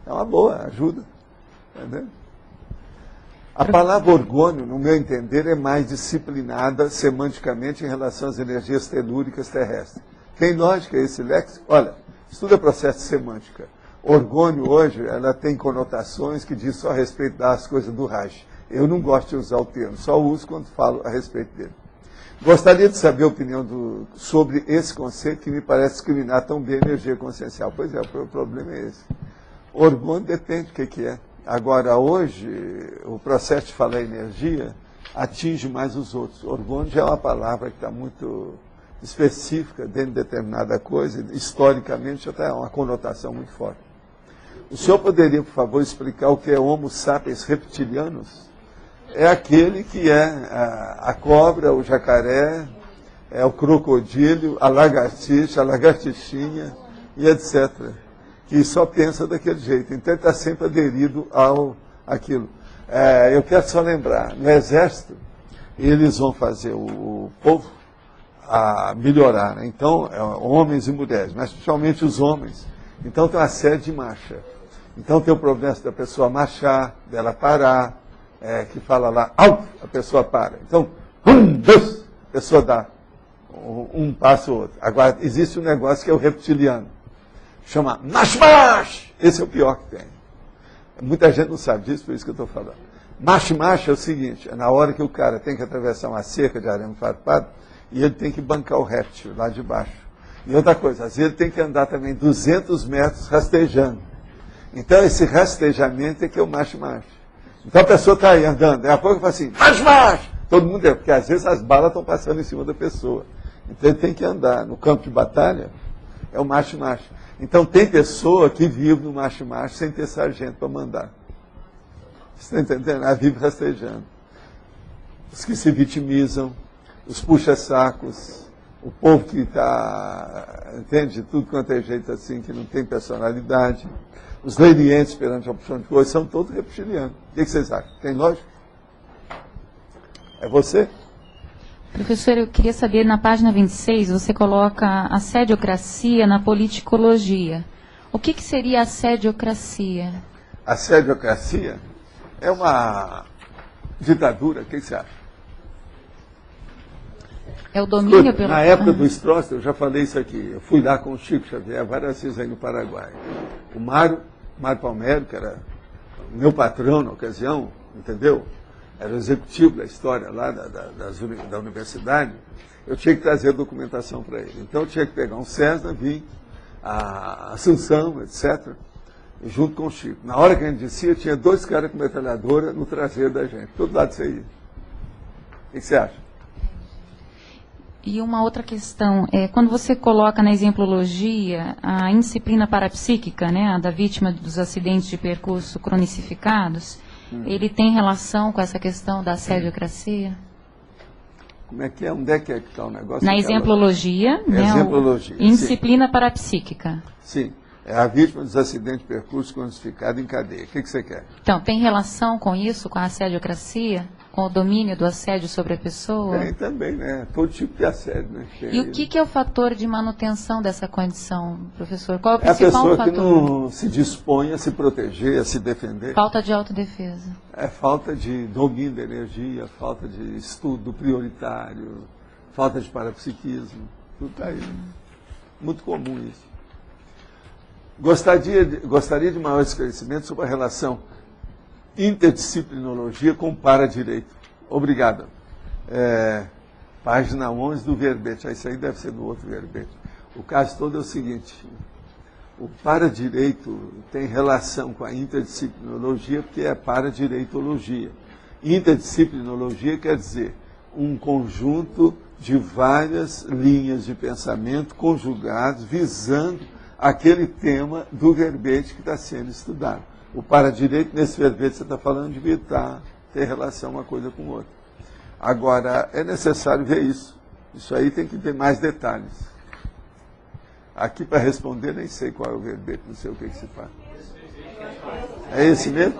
É uma boa, ajuda. Entendeu? A palavra orgônio, no meu entender, é mais disciplinada semanticamente em relação às energias telúricas terrestres. Tem lógica esse léxico? Olha, estuda processo de semântica. Orgônio hoje, ela tem conotações que diz só a respeito das coisas do Reich. Eu não gosto de usar o termo, só uso quando falo a respeito dele. Gostaria de saber a opinião sobre esse conceito que me parece discriminar tão bem a energia consciencial. Pois é, o problema é esse. Orgônio depende do que é. Agora, hoje, o processo de falar energia atinge mais os outros. Orgônio já é uma palavra que está muito específica dentro de determinada coisa, historicamente já tem uma conotação muito forte. O senhor poderia, por favor, explicar o que é Homo sapiens reptilianus? É aquele que é a cobra, o jacaré, é o crocodilo, a lagartixa, a lagartixinha e etc., que só pensa daquele jeito. Então ele está sempre aderido àquilo. Eu quero só lembrar, no exército, eles vão fazer o povo a melhorar, né? Então, homens e mulheres, mas principalmente os homens. Então tem uma série de marcha. Então tem o problema da pessoa marchar, dela parar, que fala lá, au, a pessoa para. Então, dois, a pessoa dá um passo ou outro. Agora, existe um negócio que é o reptiliano. Chama macho. Esse é o pior que tem. Muita gente não sabe disso, por isso que eu estou falando. Macho é o seguinte, é na hora que o cara tem que atravessar uma cerca de arame farpado e ele tem que bancar o réptil lá de baixo. E outra coisa, às vezes ele tem que andar também 200 metros rastejando. Então esse rastejamento é que é o macho. Então a pessoa está aí andando, daqui a pouco fala assim, macho! Todo mundo porque às vezes as balas estão passando em cima da pessoa. Então ele tem que andar. No campo de batalha, é o macho. Então tem pessoa que vive no macho sem ter sargento para mandar. Você está entendendo? Ela vive rastejando. Os que se vitimizam, os puxa-sacos, o povo que está, entende, tudo quanto é jeito assim, que não tem personalidade, os lenientes perante a opção de coisa, são todos reptilianos. O que vocês acham? Tem lógica? É você? Professor, eu queria saber, na página 26, você coloca a sediocracia na politicologia. O que seria a sediocracia? A sediocracia é uma ditadura, o que você acha? É o domínio pelo... Na época do Stroessner, eu já falei isso aqui, eu fui lá com o Chico Xavier várias vezes aí no Paraguai. O Mário Palmério, que era meu patrão na ocasião, entendeu? Era o executivo da história lá da universidade, eu tinha que trazer a documentação para ele. Então eu tinha que pegar um Cessna, vir a Assunção, etc., junto com o Chico. Na hora que a gente descia, tinha 2 caras com metralhadora no traseiro da gente. Todo lado você ia. O que você acha? E uma outra questão, quando você coloca na exemplologia a indisciplina parapsíquica, né, a da vítima dos acidentes de percurso cronicificados, ele tem relação com essa questão da sediocracia? Como é que é? Onde é que está o negócio? Na exemplologia, né, exemplologia, indisciplina parapsíquica. Sim, é a vítima dos acidentes de percurso crucificado em cadeia. O que você quer? Então, tem relação com isso, com a sediocracia? Com o domínio do assédio sobre a pessoa? Tem também, né? Todo tipo de assédio, né? E o que é o fator de manutenção dessa condição, professor? Qual é o principal fator? É a pessoa fator? Que não se dispõe a se proteger, a se defender. Falta de autodefesa. É falta de domínio da energia, falta de estudo prioritário, falta de parapsiquismo. Tudo está aí. Muito comum isso. Gostaria de maior esclarecimento sobre a relação interdisciplinologia com para-direito. Obrigado. Página 11 do verbete. Isso aí deve ser do outro verbete. O caso todo é o seguinte. O para-direito tem relação com a interdisciplinologia porque é para-direitologia. Interdisciplinologia quer dizer um conjunto de várias linhas de pensamento conjugadas visando aquele tema do verbete que está sendo estudado. O para-direito, nesse verbete, você está falando de evitar ter relação uma coisa com outra. Agora, é necessário ver isso. Isso aí tem que ter mais detalhes. Aqui, para responder, nem sei qual é o verbete, não sei o que se faz. É esse mesmo?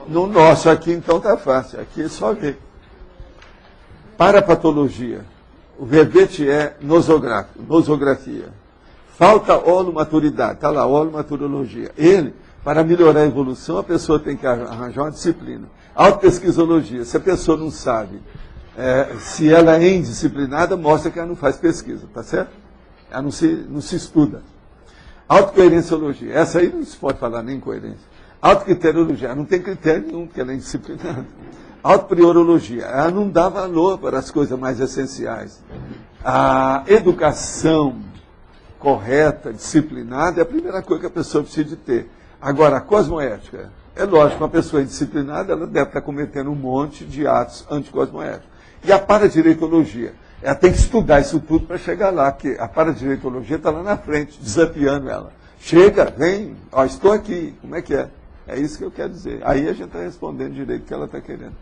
No nosso aqui, então, está fácil. Aqui é só ver. Parapatologia. O verbete é nosografia. Falta holomaturidade. Está lá, holomaturologia. Para melhorar a evolução, a pessoa tem que arranjar uma disciplina. Autopesquisologia, se a pessoa não sabe, se ela é indisciplinada, mostra que ela não faz pesquisa, tá certo? Ela não se estuda. Autocoerenciologia, essa aí não se pode falar nem coerência. Autocriteriologia, ela não tem critério nenhum, porque ela é indisciplinada. Autopriorologia, ela não dá valor para as coisas mais essenciais. A educação correta, disciplinada, é a primeira coisa que a pessoa precisa de ter. Agora, a cosmoética, é lógico, uma pessoa indisciplinada, ela deve estar cometendo um monte de atos anticosmoéticos. E a paradireitologia, ela tem que estudar isso tudo para chegar lá, porque a paradireitologia está lá na frente, desafiando ela. Chega, vem, estou aqui, como é que é? É isso que eu quero dizer. Aí a gente está respondendo direito o que ela está querendo.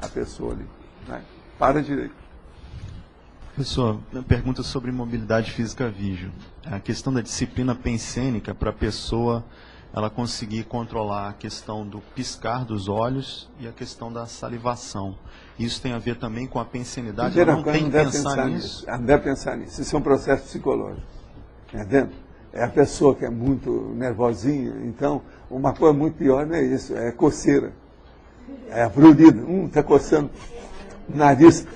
A pessoa ali. Né? Paradireito. Professor, uma pergunta sobre mobilidade física vígil. A questão da disciplina pensênica para a pessoa ela conseguir controlar a questão do piscar dos olhos e a questão da salivação. Isso tem a ver também com a pensenidade? Ela não tem que pensar nisso? Ela não deve pensar nisso. Isso é um processo psicológico. Entendeu? É a pessoa que é muito nervosinha. Então, uma coisa muito pior não é isso. É coceira. É a prurida. Está coçando o nariz.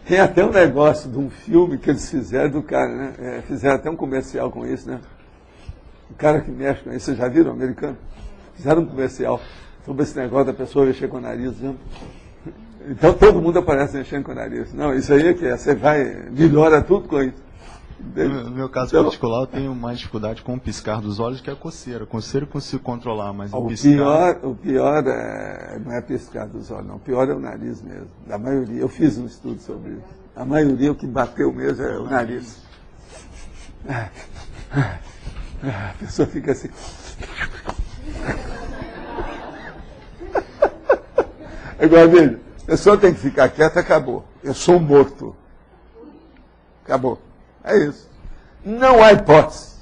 Tem até um negócio de um filme que eles fizeram do cara, né? Fizeram até um comercial com isso, né? O cara que mexe com isso, vocês já viram, americano? Fizeram um comercial sobre esse negócio da pessoa mexer com o nariz, né? Então todo mundo aparece mexendo com o nariz. Não, isso aí é que você melhora tudo com isso. No meu caso particular, eu tenho mais dificuldade com o piscar dos olhos, que é a coceira. Coceira eu consigo controlar, mas o piscar... O pior não é piscar dos olhos, não. O pior é o nariz mesmo. Da maioria. Eu fiz um estudo sobre isso. A maioria, o que bateu mesmo é o nariz. A pessoa fica assim... Igual veja, a pessoa tem que ficar quieta, acabou. Eu sou morto. Acabou. É isso. Não há hipótese.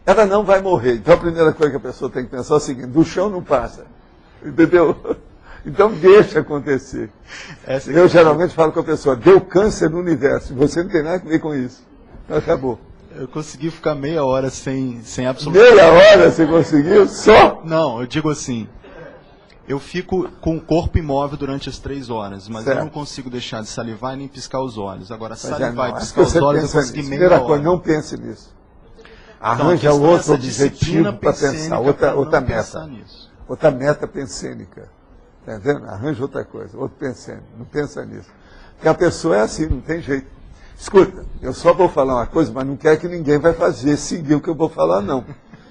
Ela não vai morrer. Então a primeira coisa que a pessoa tem que pensar é o seguinte: do chão não passa. Entendeu? Então deixa acontecer. Eu geralmente falo com a pessoa: deu câncer no universo. Você não tem nada a ver com isso. Então acabou. Eu consegui ficar meia hora sem absolutamente... Meia hora você conseguiu? Só? Não, eu digo assim, eu fico com o corpo imóvel durante as 3 horas, mas eu não consigo deixar de salivar e nem piscar os olhos. Agora, salivar e piscar os olhos, eu consegui meia hora. Coisa, não pense nisso. Arranja outro objetivo para pensar, outra meta. Outra meta pensênica. Está entendendo? Arranja outra coisa, outro pensênico. Não pensa nisso. Porque a pessoa é assim, não tem jeito. Escuta, eu só vou falar uma coisa, mas não quero que ninguém vai seguir o que eu vou falar, não.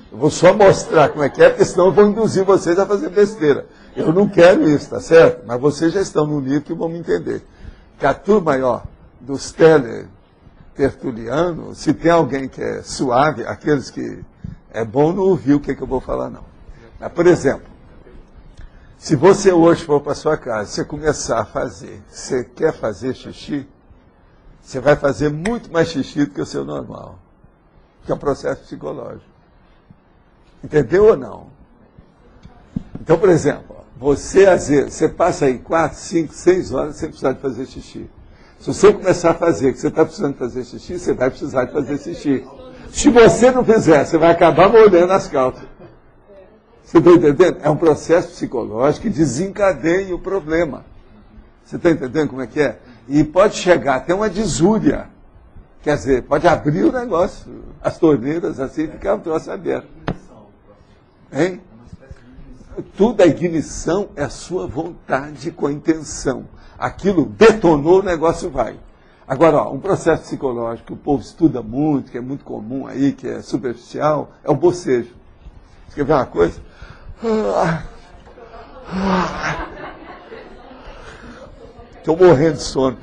Eu vou só mostrar como é que é, porque senão eu vou induzir vocês a fazer besteira. Eu não quero isso, tá certo? Mas vocês já estão no nível que vão me entender. Que a turma aí, ó, dos tertulianos, se tem alguém que é suave, aqueles que é bom não ouvir o que eu vou falar, não. Mas, por exemplo, se você hoje for para sua casa, você começar a fazer, você quer fazer xixi, você vai fazer muito mais xixi do que o seu normal. Que é um processo psicológico. Entendeu ou não? Então, por exemplo, você às vezes, você passa aí 4, 5, 6 horas sem precisar de fazer xixi. Se você começar a fazer, que você está precisando fazer xixi, você vai precisar de fazer xixi. Se você não fizer, você vai acabar molhando as calças. Você está entendendo? É um processo psicológico que desencadeia o problema. Você está entendendo como é que é? E pode chegar até uma desúria. Quer dizer, pode abrir o negócio, as torneiras assim, ficar o troço aberto. Hein? Tudo, a ignição é a sua vontade com a intenção. Aquilo detonou, o negócio vai. Agora, ó, um processo psicológico que o povo estuda muito, que é muito comum aí, que é superficial, é o bocejo. Você quer ver uma coisa? Estou morrendo de sono.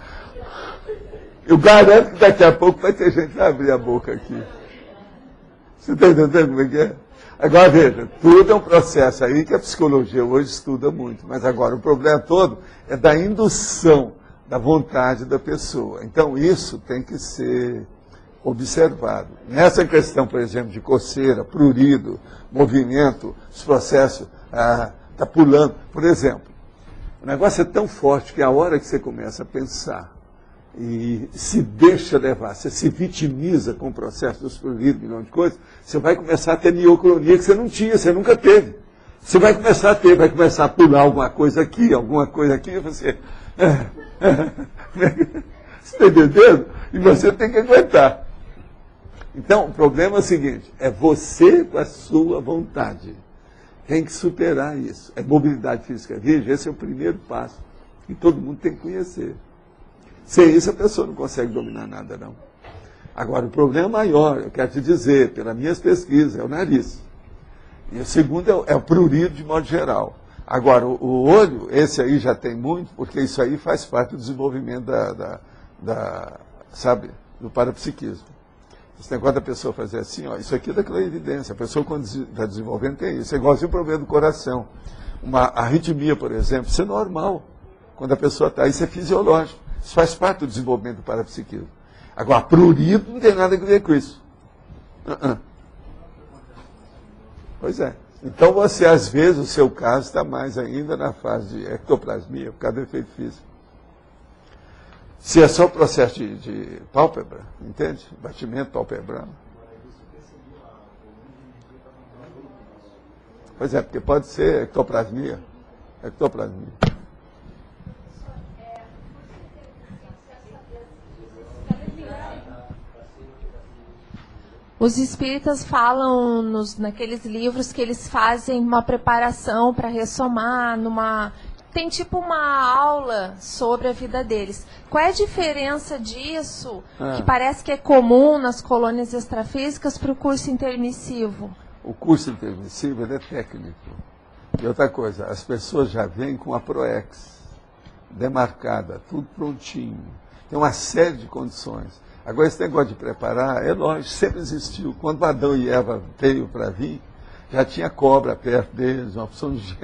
Eu garanto que daqui a pouco vai ter gente que vai abrir a boca aqui. Você está entendendo como é que é? Agora veja, tudo é um processo aí que a psicologia hoje estuda muito. Mas agora o problema todo é da indução da vontade da pessoa. Então isso tem que ser observado. Nessa questão, por exemplo, de coceira, prurido, movimento, os processos, está pulando. Por exemplo, o negócio é tão forte que a hora que você começa a pensar e se deixa levar, você se vitimiza com o processo dos pruridos, milhão de coisas, você vai começar a ter miocronia que você não tinha, você nunca teve. Você vai começar a ter, vai começar a pular alguma coisa aqui, e você... Você está entendendo? E você tem que aguentar. Então, o problema é o seguinte, é você com a sua vontade. Tem que superar isso. É mobilidade física. Veja, esse é o primeiro passo que todo mundo tem que conhecer. Sem isso, a pessoa não consegue dominar nada, não. Agora, o problema maior, eu quero te dizer, pelas minhas pesquisas, é o nariz. E o segundo é o prurido de modo geral. Agora, o olho, esse aí já tem muito, porque isso aí faz parte do desenvolvimento sabe, do parapsiquismo. Esse negócio da pessoa fazer assim, ó, isso aqui é daquela evidência. A pessoa, quando está desenvolvendo, tem isso. É igualzinho o problema do coração. Uma arritmia, por exemplo, isso é normal. Quando a pessoa está, isso é fisiológico. Isso faz parte do desenvolvimento do parapsiquismo. Agora, prurido não tem nada a ver com isso. Pois é. Então, você, às vezes, o seu caso está mais ainda na fase de ectoplasmia, por causa do efeito físico. Se é só o processo de pálpebra, entende? Batimento palpebrano. Pois é, porque pode ser ectoplasmia. Ectoplasmia. Os espíritas falam naqueles livros que eles fazem uma preparação para ressomar, tem tipo uma aula sobre a vida deles. Qual é a diferença disso, que parece que é comum nas colônias extrafísicas, para o curso intermissivo? O curso intermissivo ele é técnico. E outra coisa, as pessoas já vêm com a ProEx demarcada, tudo prontinho. Tem uma série de condições. Agora, esse negócio de preparar, é lógico, sempre existiu. Quando Adão e Eva veio para vir, já tinha cobra perto deles, uma opção de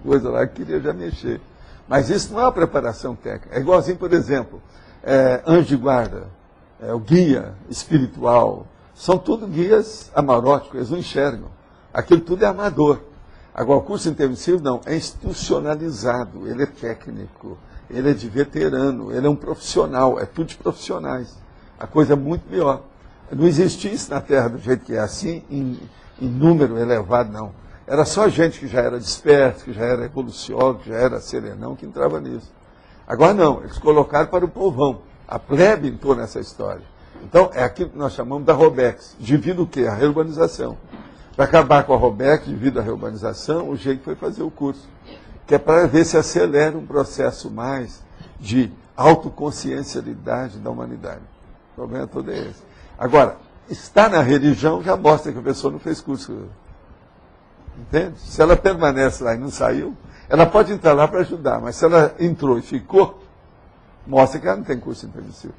coisa lá que queria já mexer. Mas isso não é uma preparação técnica. É igualzinho, por exemplo, anjo de guarda, o guia espiritual, são tudo guias amaróticos, eles não enxergam. Aquilo tudo é amador. Agora, o curso intermissivo não, é institucionalizado, ele é técnico, ele é de veterano, ele é um profissional, é tudo de profissionais. A coisa é muito melhor. Não existia isso na Terra do jeito que é assim, em número elevado, não. Era só gente que já era desperto, que já era evoluciólogo, que já era serenão, que entrava nisso. Agora não, eles colocaram para o povão. A plebe entrou nessa história. Então, é aquilo que nós chamamos da Robex. Devido o quê? A reurbanização. Para acabar com a Robex, devido à reurbanização, o jeito foi fazer o curso. Que é para ver se acelera um processo mais de autoconsciencialidade da humanidade. O problema todo é esse. Agora, estar na religião já mostra que a pessoa não fez curso. Entende? Se ela permanece lá e não saiu, ela pode entrar lá para ajudar, mas se ela entrou e ficou, mostra que ela não tem curso intermissivo.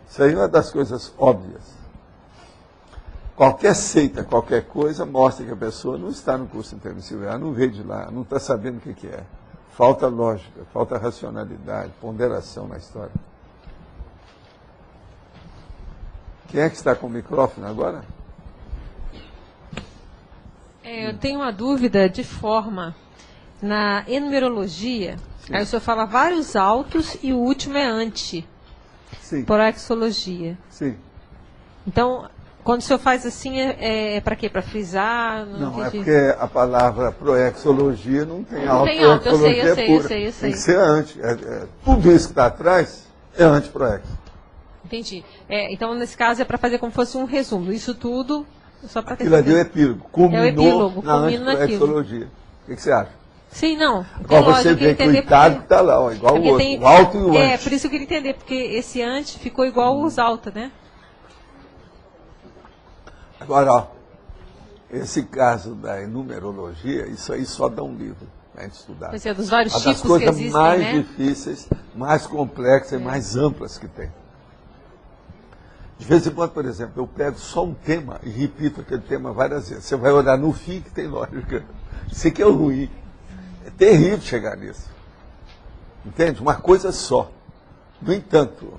Isso aí é uma das coisas óbvias. Qualquer seita, qualquer coisa, mostra que a pessoa não está no curso intermissivo, ela não veio de lá, não está sabendo o que é. Falta lógica, falta racionalidade, ponderação na história. Quem é que está com o microfone agora? Eu tenho uma dúvida de forma. Na enumerologia, aí o senhor fala vários autos e o último é anti. Sim. Proexologia. Sim. Então, quando o senhor faz assim, é para quê? Para frisar? Não, é porque a palavra proexologia não tem não auto. Tem auto, eu sei. Tem que ser anti. Tudo isso que está atrás é anti-proex. Entendi. Então, nesse caso, é para fazer como se fosse um resumo. Isso tudo, só para ter aquilo ali é o epílogo. Culminou é o epílogo, na anti-proexologia. O que você acha? Sim, não. Agora você vê que o Itado está lá, ó, igual o outro. O alto e o anti. Por isso eu queria entender, porque esse anti ficou igual os alta, né? Agora, ó, esse caso da numerologia, isso aí só dá um livro para a gente estudar. Pois é, dos vários das tipos coisas que existem, mais né? difíceis, mais complexas e mais amplas que tem. De vez em quando, por exemplo, eu pego só um tema e repito aquele tema várias vezes. Você vai olhar no fim que tem lógica. Isso aqui é o ruim. É terrível chegar nisso. Entende? Uma coisa só. No entanto,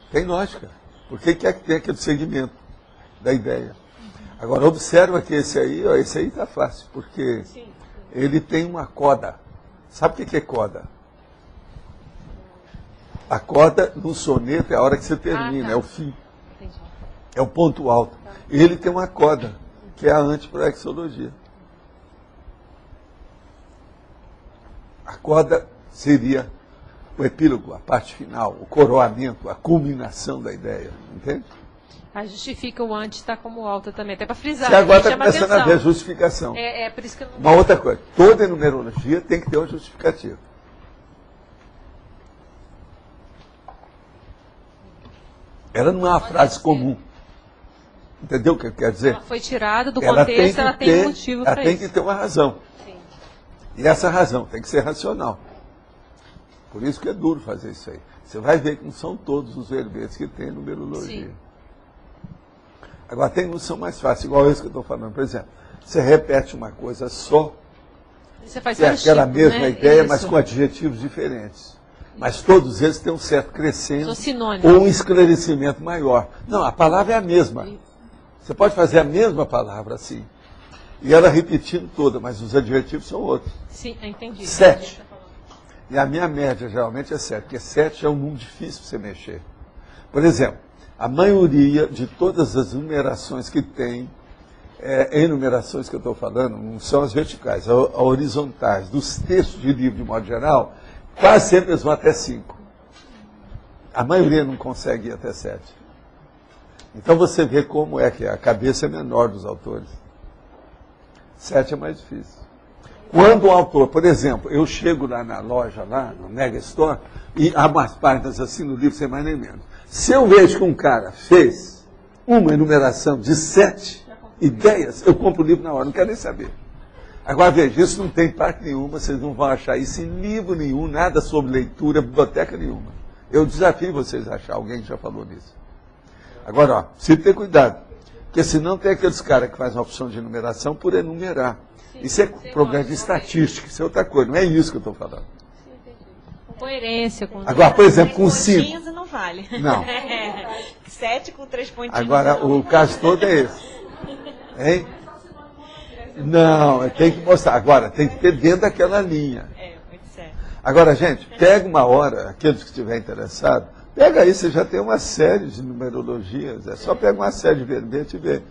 tem lógica. Por que é que tem aquele segmento da ideia? Agora, observa que esse aí está fácil, porque ele tem uma coda. Sabe o que é coda? A coda no soneto é a hora que você termina, é o fim. É o ponto alto. Ele tem uma coda, que é a antiproexologia. A coda seria o epílogo, a parte final, o coroamento, a culminação da ideia. Entende? Aí justifica o antes está como alta também, até para frisar. Você agora está começando a ver a justificação. Por isso que eu não... Uma outra coisa, toda numerologia tem que ter uma justificativa. Ela não é uma frase comum. Entendeu o que quer dizer? Ela foi tirada do contexto, ela tem um motivo para isso. Ela tem que ter uma razão. Sim. E essa razão tem que ser racional. Por isso que é duro fazer isso aí. Você vai ver que não são todos os verbetes que tem numerologia. Sim. Agora, tem uns que são mais fáceis, igual esse que eu estou falando. Por exemplo, você repete uma coisa só, você faz que é aquela tipo, mesma né? ideia, Isso. mas com adjetivos diferentes. Mas todos eles têm um certo crescendo sinônimo. ou um esclarecimento maior. Não, a palavra é a mesma. Você pode fazer a mesma palavra assim. E ela repetindo toda, mas os adjetivos são outros. Sim, entendi. 7. E a minha média geralmente é 7, porque 7 é um número difícil para você mexer. Por exemplo, a maioria de todas as numerações que tem, enumerações que eu estou falando, não são as verticais, as horizontais, dos textos de livro de modo geral, quase sempre eles vão até 5. A maioria não consegue ir até 7. Então você vê como é que a cabeça é menor dos autores. 7 é mais difícil. Quando o autor, por exemplo, eu chego lá na loja, lá no Mega Store, e há umas páginas assim no livro, sem mais nem menos. Se eu vejo que um cara fez uma enumeração de 7 ideias, eu compro o livro na hora, não quero nem saber. Agora veja, isso não tem parte nenhuma, vocês não vão achar isso em livro nenhum, nada sobre leitura, biblioteca nenhuma. Eu desafio vocês a achar alguém que já falou nisso. Agora, ó, precisa ter cuidado, porque senão tem aqueles caras que fazem uma opção de enumeração por enumerar. Isso é problema de estatística, isso é outra coisa, não é isso que eu estou falando. Com coerência. Com agora, por exemplo, com 5. pontinhos não vale. Não. 7 com 3 pontinhos. Agora, o caso todo é esse. Hein? Não, tem que mostrar. Agora, tem que ter dentro daquela linha. Muito certo. Agora, gente, pega uma hora, aqueles que estiverem interessados, Pega aí, você já tem uma série de numerologias, é só pegar uma série de verbete e ver.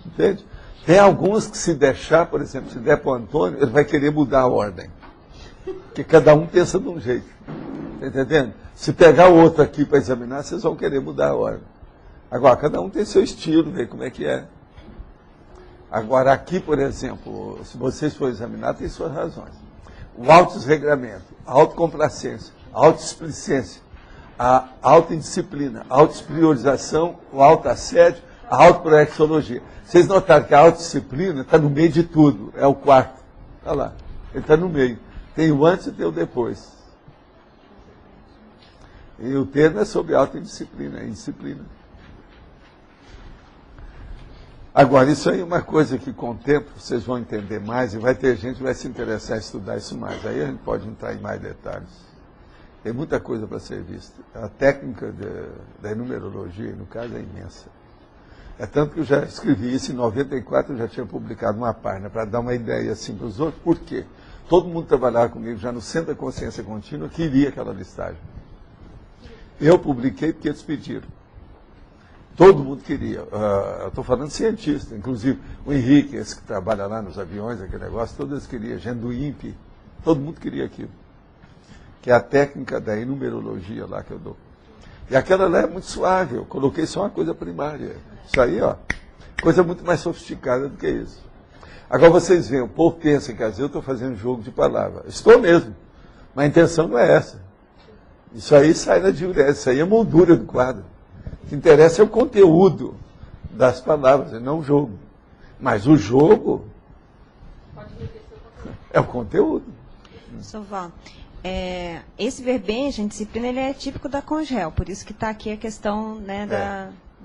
Entende? Tem alguns que se deixar, por exemplo, se der para o Antônio, ele vai querer mudar a ordem. Porque cada um pensa de um jeito. Está entendendo? Se pegar o outro aqui para examinar, vocês vão querer mudar a ordem. Agora, cada um tem seu estilo, ver como é que é. Agora, aqui, por exemplo, se vocês forem examinar, tem suas razões. O autodesregramento, a autocomplacência, a autodisplicência, a autoindisciplina, a autopriorização, o autoassédio, a autoproexologia. Vocês notaram que a autodisciplina está no meio de tudo, é o quarto. Olha lá, ele está no meio. Tem o antes e tem o depois. E o termo é sobre autoindisciplina, é indisciplina. Agora, isso aí é uma coisa que com o tempo vocês vão entender mais e vai ter gente que vai se interessar em estudar isso mais. Aí a gente pode entrar em mais detalhes. Tem muita coisa para ser vista. A técnica da numerologia, no caso, é imensa. É tanto que eu já escrevi isso em 94, eu já tinha publicado uma página para dar uma ideia assim para os outros. Por quê? Todo mundo trabalhava comigo já no Centro da Consciência Contínua, queria aquela listagem. Eu publiquei porque eles pediram. Todo mundo queria. Eu estou falando de cientista, inclusive o Henrique, esse que trabalha lá nos aviões, aquele negócio, todos eles queriam, gente do INPE, todo mundo queria aquilo. Que é a técnica da numerologia lá que eu dou. E aquela lá é muito suave, eu coloquei só uma coisa primária. Isso aí, ó, coisa muito mais sofisticada do que isso. Agora vocês veem, o povo pensa que às vezes eu estou fazendo jogo de palavras. Estou mesmo, mas a intenção não é essa. Isso aí sai na diurese, isso aí é moldura do quadro. O que interessa é o conteúdo das palavras, e não o jogo. Mas o jogo é o conteúdo. Soval, esse verbete, a disciplina, ele é típico da Congel, por isso que está aqui a questão, né,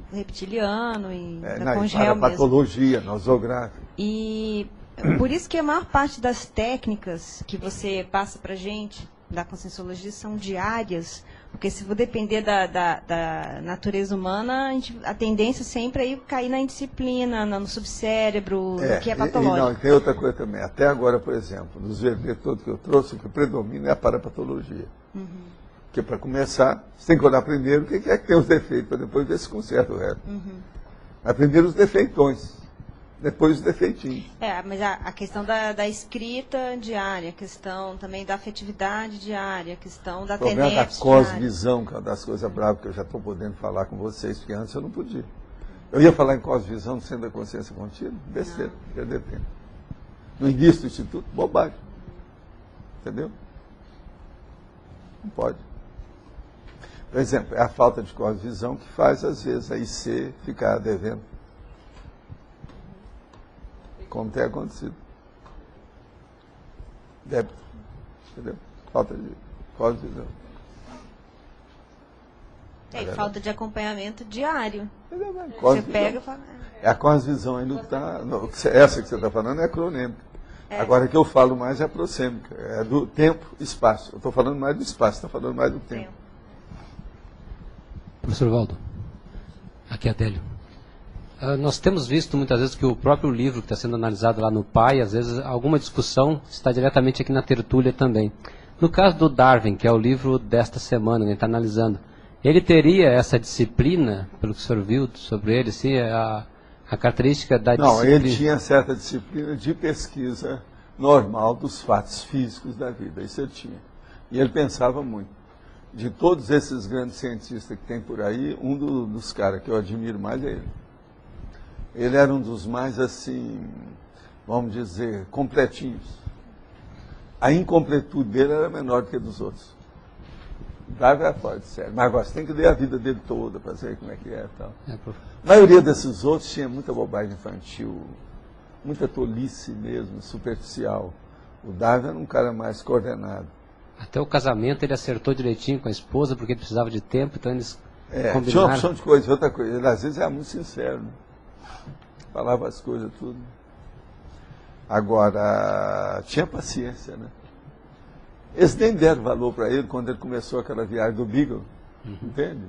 do reptiliano e da Congel mesmo. Patologia, nosográfica. E por isso que a maior parte das técnicas que você passa para a gente, da Conscienciologia, são diárias, porque se for depender da natureza humana, a tendência sempre é ir cair na indisciplina, no subcérebro, no que é patológico. E tem outra coisa também. Até agora, por exemplo, nos verbetes todos que eu trouxe, o que predomina é a parapatologia. Uhum. Porque, para começar, você tem que olhar primeiro o que é que tem os defeitos, para depois ver se conserta o resto. Uhum. Mas primeiro os defeitões, depois os defeitinhos. Mas a questão da escrita diária, a questão também da afetividade diária, a questão da tendência diária. O problema da cosvisão, que é uma das coisas bravas que eu já estou podendo falar com vocês, porque antes eu não podia. Eu ia falar em cosvisão no Centro da Consciência Contínua, besteira, perder tempo. No início do Instituto, bobagem. Entendeu? Não pode. Por exemplo, é a falta de cosvisão que faz, às vezes, a IC ficar devendo. Como tem acontecido. Débito. Entendeu? Falta de cosvisão. Falta de acompanhamento diário. Você pega e fala... A cosvisão ainda está... Essa que você está falando é acronêmica. Agora, que eu falo mais é a prosêmica. É do tempo e espaço. Eu estou falando mais do espaço, está falando mais do tempo. Professor Valdo, aqui é Adélio. Nós temos visto muitas vezes que o próprio livro que está sendo analisado lá no PAI, às vezes alguma discussão está diretamente aqui na tertúlia também. No caso do Darwin, que é o livro desta semana, que a gente está analisando, ele teria essa disciplina, pelo que o senhor viu sobre ele, sim, a característica da disciplina? Não, ele tinha certa disciplina de pesquisa normal dos fatos físicos da vida, isso ele tinha. E ele pensava muito. De todos esses grandes cientistas que tem por aí, um dos caras que eu admiro mais é ele. Ele era um dos mais, assim, vamos dizer, completinhos. A incompletude dele era menor do que a dos outros. Darwin é forte, sério. Mas agora você tem que ler a vida dele toda para saber como é que é e tal. A maioria desses outros tinha muita bobagem infantil, muita tolice mesmo, superficial. O Darwin era um cara mais coordenado. Até o casamento ele acertou direitinho com a esposa, porque ele precisava de tempo, então eles combinaram. Tinha uma opção de coisa, outra coisa. Ele às vezes era muito sincero, né? Falava as coisas tudo. Agora, tinha paciência, né? Eles nem deram valor para ele quando ele começou aquela viagem do Beagle, entende?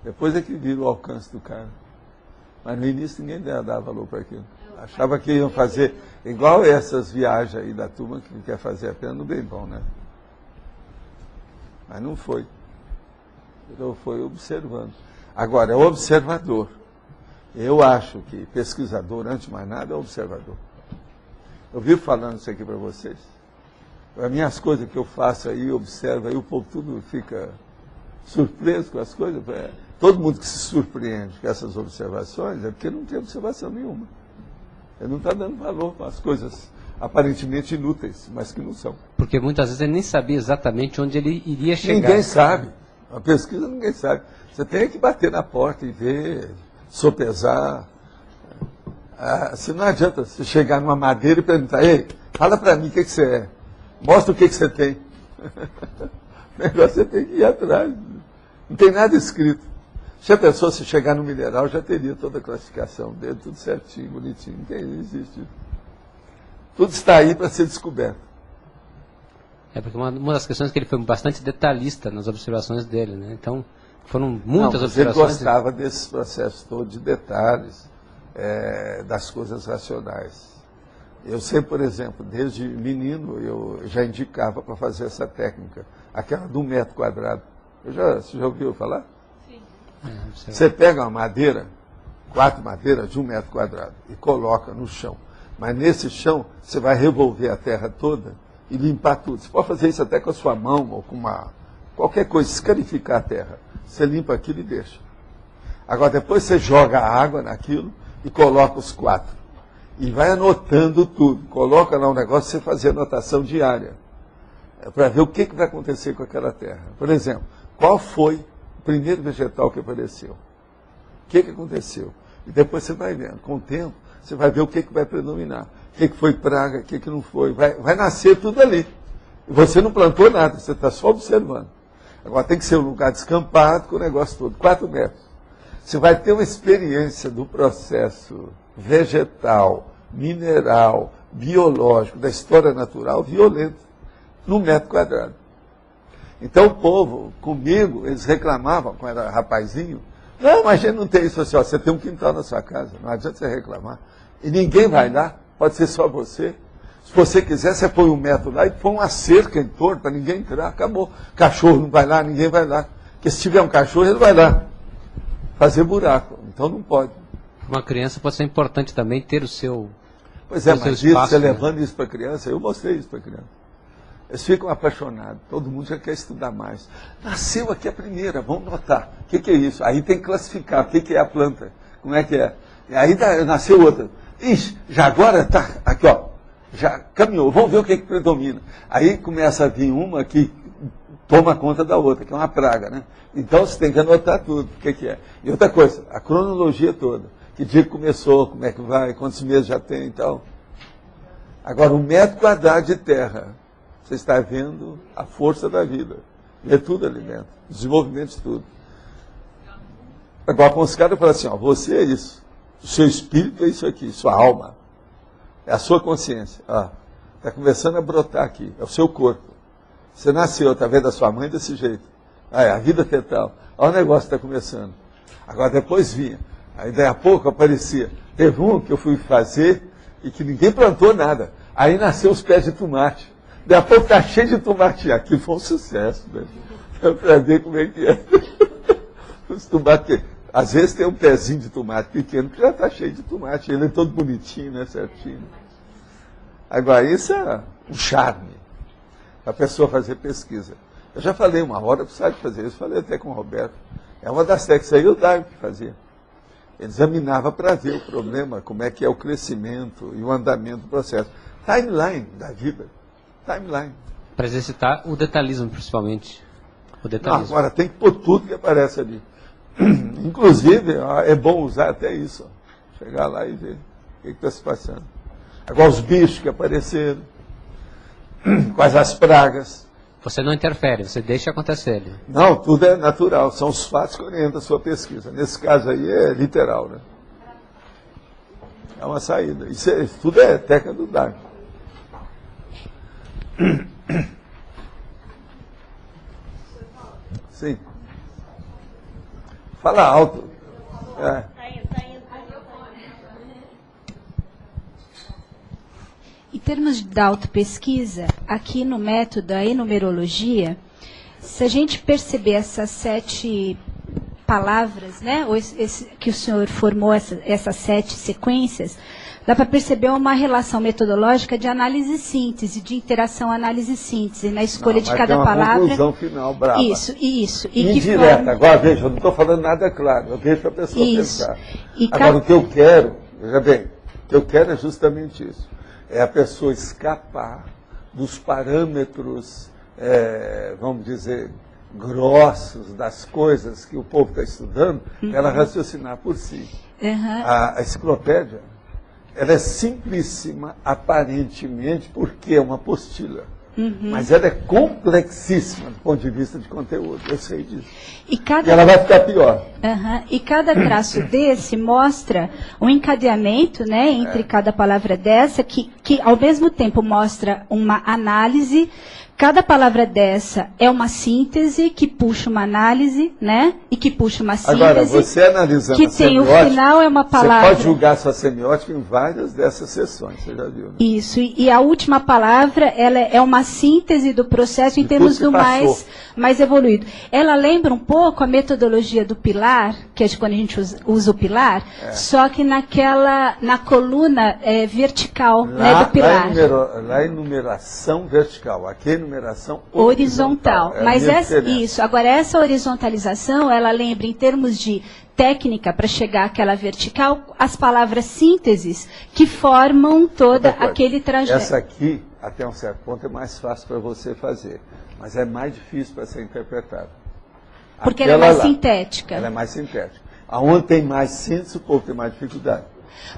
Depois é que viram o alcance do cara. Mas no início ninguém dava valor para aquilo. Achava que iam fazer igual essas viagens aí da turma que quer fazer apenas no bem bom, né? Mas não foi. Então foi observando. Agora, é observador. Eu acho que pesquisador, antes de mais nada, é observador. Eu vivo falando isso aqui para vocês. As minhas coisas que eu faço aí, observo, aí o povo tudo fica surpreso com as coisas. Todo mundo que se surpreende com essas observações é porque não tem observação nenhuma. Ele não está dando valor para as coisas aparentemente inúteis, mas que não são. Porque muitas vezes ele nem sabia exatamente onde ele iria chegar. Ninguém sabe. A pesquisa ninguém sabe. Você tem que bater na porta e ver, sopesar. Se não adianta você chegar numa madeira e perguntar, ei, fala para mim o que você é. Mostra o que você tem. O negócio você tem que ir atrás. Não tem nada escrito. Se a pessoa se chegar no mineral, já teria toda a classificação dele, tudo certinho, bonitinho. Não existe. Tudo está aí para ser descoberto. É porque uma das questões é que ele foi bastante detalhista nas observações dele, né? Então, foram muitas observações. Ele gostava desses processos todos de detalhes, das coisas racionais. Eu sempre, por exemplo, desde menino, eu já indicava para fazer essa técnica, aquela do 1 metro quadrado. Você já ouviu falar? Sim. Você pega uma madeira, 4 madeiras de 1 metro quadrado, e coloca no chão. Mas nesse chão, você vai revolver a terra toda e limpar tudo. Você pode fazer isso até com a sua mão ou com qualquer coisa, escarificar a terra. Você limpa aquilo e deixa. Agora, depois você joga a água naquilo e coloca os 4. E vai anotando tudo. Coloca lá um negócio para você fazer anotação diária. Para ver o que vai acontecer com aquela terra. Por exemplo, qual foi o primeiro vegetal que apareceu? O que aconteceu? E depois você vai vendo. Com o tempo, você vai ver o que vai predominar. O que foi praga, o que não foi. Vai nascer tudo ali. E você não plantou nada, você está só observando. Agora tem que ser um lugar descampado com o negócio todo. 4 metros. Você vai ter uma experiência do processo vegetal, mineral, biológico, da história natural, violento, no 1 metro quadrado. Então o povo, comigo, eles reclamavam, quando era rapazinho, não, mas a gente não tem isso assim, ó, você tem um quintal na sua casa, não adianta você reclamar. E ninguém vai lá, pode ser só você. Se você quiser, você põe 1 metro lá e põe uma cerca em torno para ninguém entrar, acabou. Cachorro não vai lá, ninguém vai lá. Porque se tiver um cachorro, ele vai lá fazer buraco, então não pode. Uma criança pode ser importante também ter o seu Pois é, mas isso, você levando isso para a criança, eu mostrei isso para a criança. Eles ficam apaixonados, todo mundo já quer estudar mais. Nasceu aqui a primeira, vamos notar. O que é isso? Aí tem que classificar, o que é a planta, como é que é. E aí nasceu outra. Ixi, já agora está aqui, ó, já caminhou, vamos ver o que predomina. Aí começa a vir uma que toma conta da outra, que é uma praga, né? Então você tem que anotar tudo, o que é. E outra coisa, a cronologia toda. Que dia que começou, como é que vai, quantos meses já tem e tal. Agora, 1 metro quadrado de terra, você está vendo a força da vida. E é tudo ali dentro, desenvolvimento de tudo. Agora, com os caras, eu falo assim, ó, você é isso. O seu espírito é isso aqui, sua alma. É a sua consciência. Está começando a brotar aqui, é o seu corpo. Você nasceu através da sua mãe desse jeito. É a vida fetal. Olha o negócio que está começando. Agora, depois vinha. Aí, daí a pouco, aparecia. Teve um que eu fui fazer e que ninguém plantou nada. Aí nasceu os pés de tomate. Daí a pouco está cheio de tomate. Aquilo foi um sucesso, né? Para ver como é que é. Os tomates, às vezes tem um pezinho de tomate pequeno que já está cheio de tomate. Ele é todo bonitinho, né? Certinho. Agora, isso é um charme. A pessoa fazer pesquisa. Eu já falei uma hora, precisava fazer isso. Falei até com o Roberto. É uma das técnicas aí, o Darwin que fazia. Ele examinava para ver o problema, como é que é o crescimento e o andamento do processo. Timeline da vida. Timeline. Para exercitar o detalhismo, principalmente. O detalhismo. Não, agora tem que pôr tudo que aparece ali. Inclusive, é bom usar até isso. Ó. Chegar lá e ver o que está se passando. Agora os bichos que apareceram. Quais as pragas. Você não interfere, você deixa acontecer. Não, tudo é natural, são os fatos que orientam a sua pesquisa. Nesse caso aí é literal, né? É uma saída. Isso tudo é técnica do Darwin. Sim. Fala alto. Em termos da autopesquisa, aqui no método da enumerologia, Se a gente perceber essas 7 palavras, né, que o senhor formou, essas 7 sequências, dá para perceber uma relação metodológica de análise e síntese, de interação análise-síntese, na escolha de cada palavra. Uma conclusão final brava. Isso. E indireta. Forma... Agora, veja, eu não estou falando nada claro, eu deixo a pessoa pensar. Agora, o que eu quero, veja bem, o que eu quero é justamente isso. É a pessoa escapar dos parâmetros, vamos dizer, grossos das coisas que o povo está estudando, ela raciocinar por si. A enciclopédia, ela é simplíssima, aparentemente, porque é uma apostila. Mas ela é complexíssima do ponto de vista de conteúdo, eu sei disso. E ela vai ficar pior. E cada traço desse mostra um encadeamento, né, entre cada palavra dessa, que ao mesmo tempo mostra uma análise. Cada palavra dessa é uma síntese que puxa uma análise, né? E que puxa uma síntese. Agora, você analisando que a semiótica, tem o final é uma palavra. Você pode julgar sua semiótica em várias dessas sessões, você já viu, né? Isso, e a última palavra, ela é uma síntese do processo em termos do mais evoluído. Ela lembra um pouco a metodologia do pilar, que é de quando a gente usa o pilar, só que na coluna vertical, né, do pilar. Lá é numeração vertical, aqui é numeração horizontal. Mas agora essa horizontalização, ela lembra em termos de técnica para chegar àquela vertical, as palavras sínteses que formam todo aquele trajeto. Essa aqui, até um certo ponto, é mais fácil para você fazer, mas é mais difícil para ser interpretada. Porque ela é mais sintética. Ela é mais sintética. Aonde tem mais síntese, o povo tem mais dificuldade.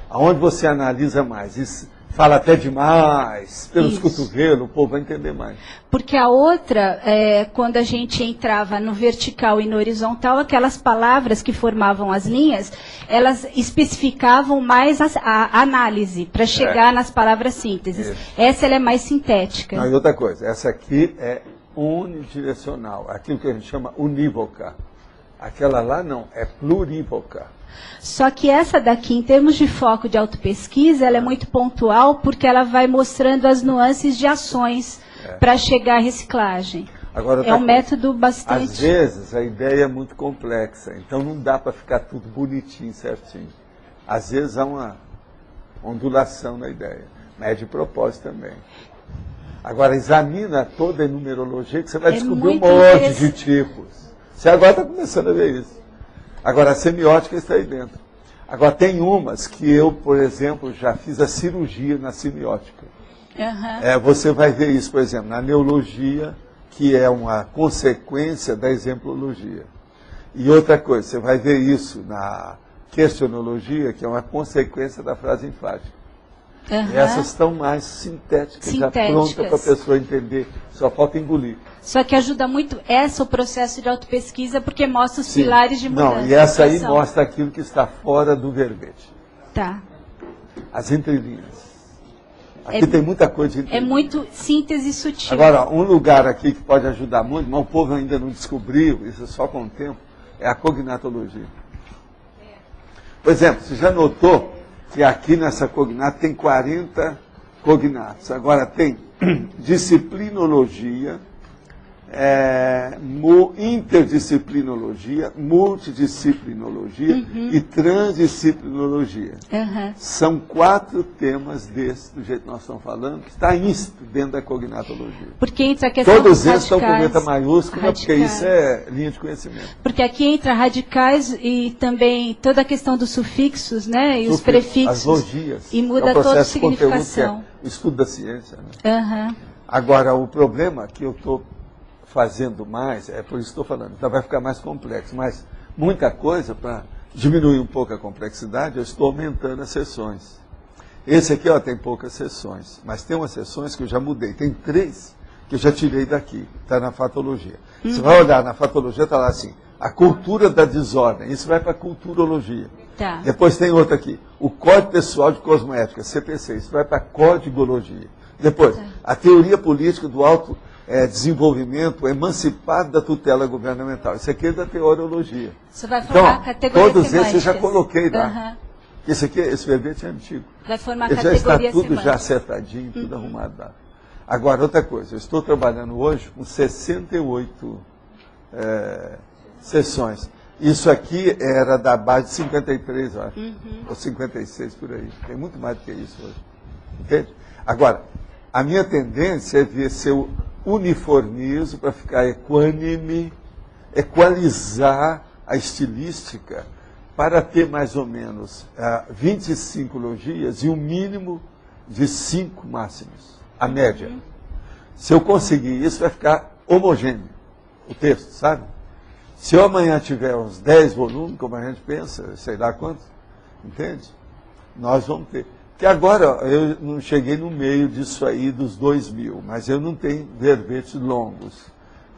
Aonde você analisa mais, isso fala até demais, pelos cotovelos, o povo vai entender mais. Porque a outra, quando a gente entrava no vertical e no horizontal, aquelas palavras que formavam as linhas, elas especificavam mais a análise, para chegar nas palavras sínteses. Essa ela é mais sintética. Não, e outra coisa, essa aqui é unidirecional, aquilo que a gente chama unívoca. Aquela lá não, é plurívoca. Só que essa daqui, em termos de foco de autopesquisa, ela é muito pontual porque ela vai mostrando as nuances de ações para chegar à reciclagem. Agora, é um método bastante... Às vezes a ideia é muito complexa, então não dá para ficar tudo bonitinho, certinho. Às vezes há uma ondulação na ideia, mas é de propósito também. Agora, examina toda a numerologia que você vai descobrir um monte de tipos. Você agora está começando a ver isso. Agora, a semiótica está aí dentro. Agora, tem umas que eu, por exemplo, já fiz a cirurgia na semiótica. Você vai ver isso, por exemplo, na neologia, que é uma consequência da exemplologia. E outra coisa, você vai ver isso na questionologia, que é uma consequência da frase enfática. E essas estão mais sintéticas, já prontas para a pessoa entender, só falta engolir. Só que ajuda muito o processo de autopesquisa, porque mostra os pilares de mudança. Não, e essa aí mostra aquilo que está fora do verbete. Tá. As entrelinhas. Aqui tem muita coisa de entrelinhas. É muito síntese sutil. Agora, um lugar aqui que pode ajudar muito, mas o povo ainda não descobriu, isso só com o tempo, é a cognatologia. Por exemplo, você já notou que aqui nessa cognata tem 40 cognatos. Agora tem disciplinologia, interdisciplinologia, multidisciplinologia e transdisciplinologia. São 4 temas desses, do jeito que nós estamos falando, que está íncito dentro da cognatologia. Porque entra a questão todos eles estão com letra maiúscula, porque isso é linha de conhecimento. Porque aqui entra radicais e também toda a questão dos sufixos, né? E os prefixos. As logias. E muda toda a significação. O estudo da ciência. Né? Agora, o problema que eu estou fazendo mais, é por isso que estou falando, então vai ficar mais complexo, mas muita coisa, para diminuir um pouco a complexidade, eu estou aumentando as sessões. Esse aqui tem poucas sessões, mas tem umas sessões que eu já mudei, tem 3 que eu já tirei daqui, está na fatologia. Você vai olhar na fatologia, está lá assim, a cultura da desordem, isso vai para a culturologia. Depois tem outra aqui, o Código Pessoal de Cosmoética, CPC, isso vai para a codigologia. Depois, a teoria política do desenvolvimento emancipado da tutela governamental. Isso aqui é da teorologia. Você vai formar categorias todos esses eu já coloquei lá. Esse verbete é antigo. Vai formar ele categorias já está tudo semânticas. já acertadinho, tudo arrumado lá. Agora, outra coisa, eu estou trabalhando hoje com 68 sessões. Isso aqui era da base de 53, eu acho, ou 56, por aí. Tem muito mais do que isso hoje. Entende? Agora, a minha tendência é ver se eu uniformizo para ficar equânime, equalizar a estilística, para ter mais ou menos 25 logias e um mínimo de 5 máximos, a média. Se eu conseguir isso, vai ficar homogêneo o texto, sabe? Se eu amanhã tiver uns 10 volumes, como a gente pensa, sei lá quantos, entende? Nós vamos ter. Porque agora, eu não cheguei no meio disso aí dos 2.000, mas eu não tenho verbetes longos.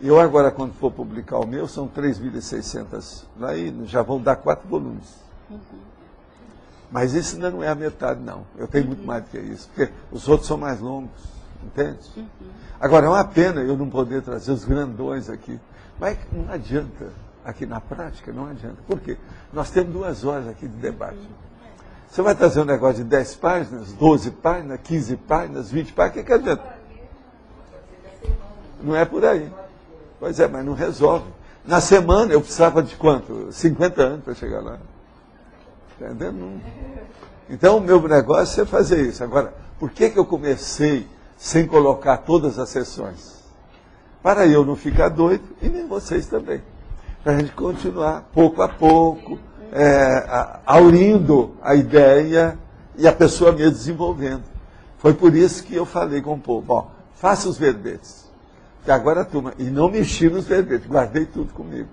Eu agora, quando for publicar o meu, são 3.600, aí já vão dar 4 volumes. Mas isso ainda não é a metade, não. Eu tenho muito mais do que isso, porque os outros são mais longos, entende? Agora, é uma pena eu não poder trazer os grandões aqui. Mas não adianta, aqui na prática, não adianta. Por quê? Nós temos 2 horas aqui de debate. Você vai trazer um negócio de 10 páginas, 12 páginas, 15 páginas, 20 páginas, o que adianta? Não é por aí. Pois é, mas não resolve. Na semana eu precisava de quanto? 50 anos para chegar lá. Entendeu? Não. Então o meu negócio é fazer isso. Agora, por que eu comecei sem colocar todas as sessões? Para eu não ficar doido, e nem vocês também. Para a gente continuar, pouco a pouco, aurindo a ideia e a pessoa mesmo desenvolvendo. Foi por isso que eu falei com o povo, ó, faça os verbetes. Que agora a turma, e não mexi nos verbetes, guardei tudo comigo.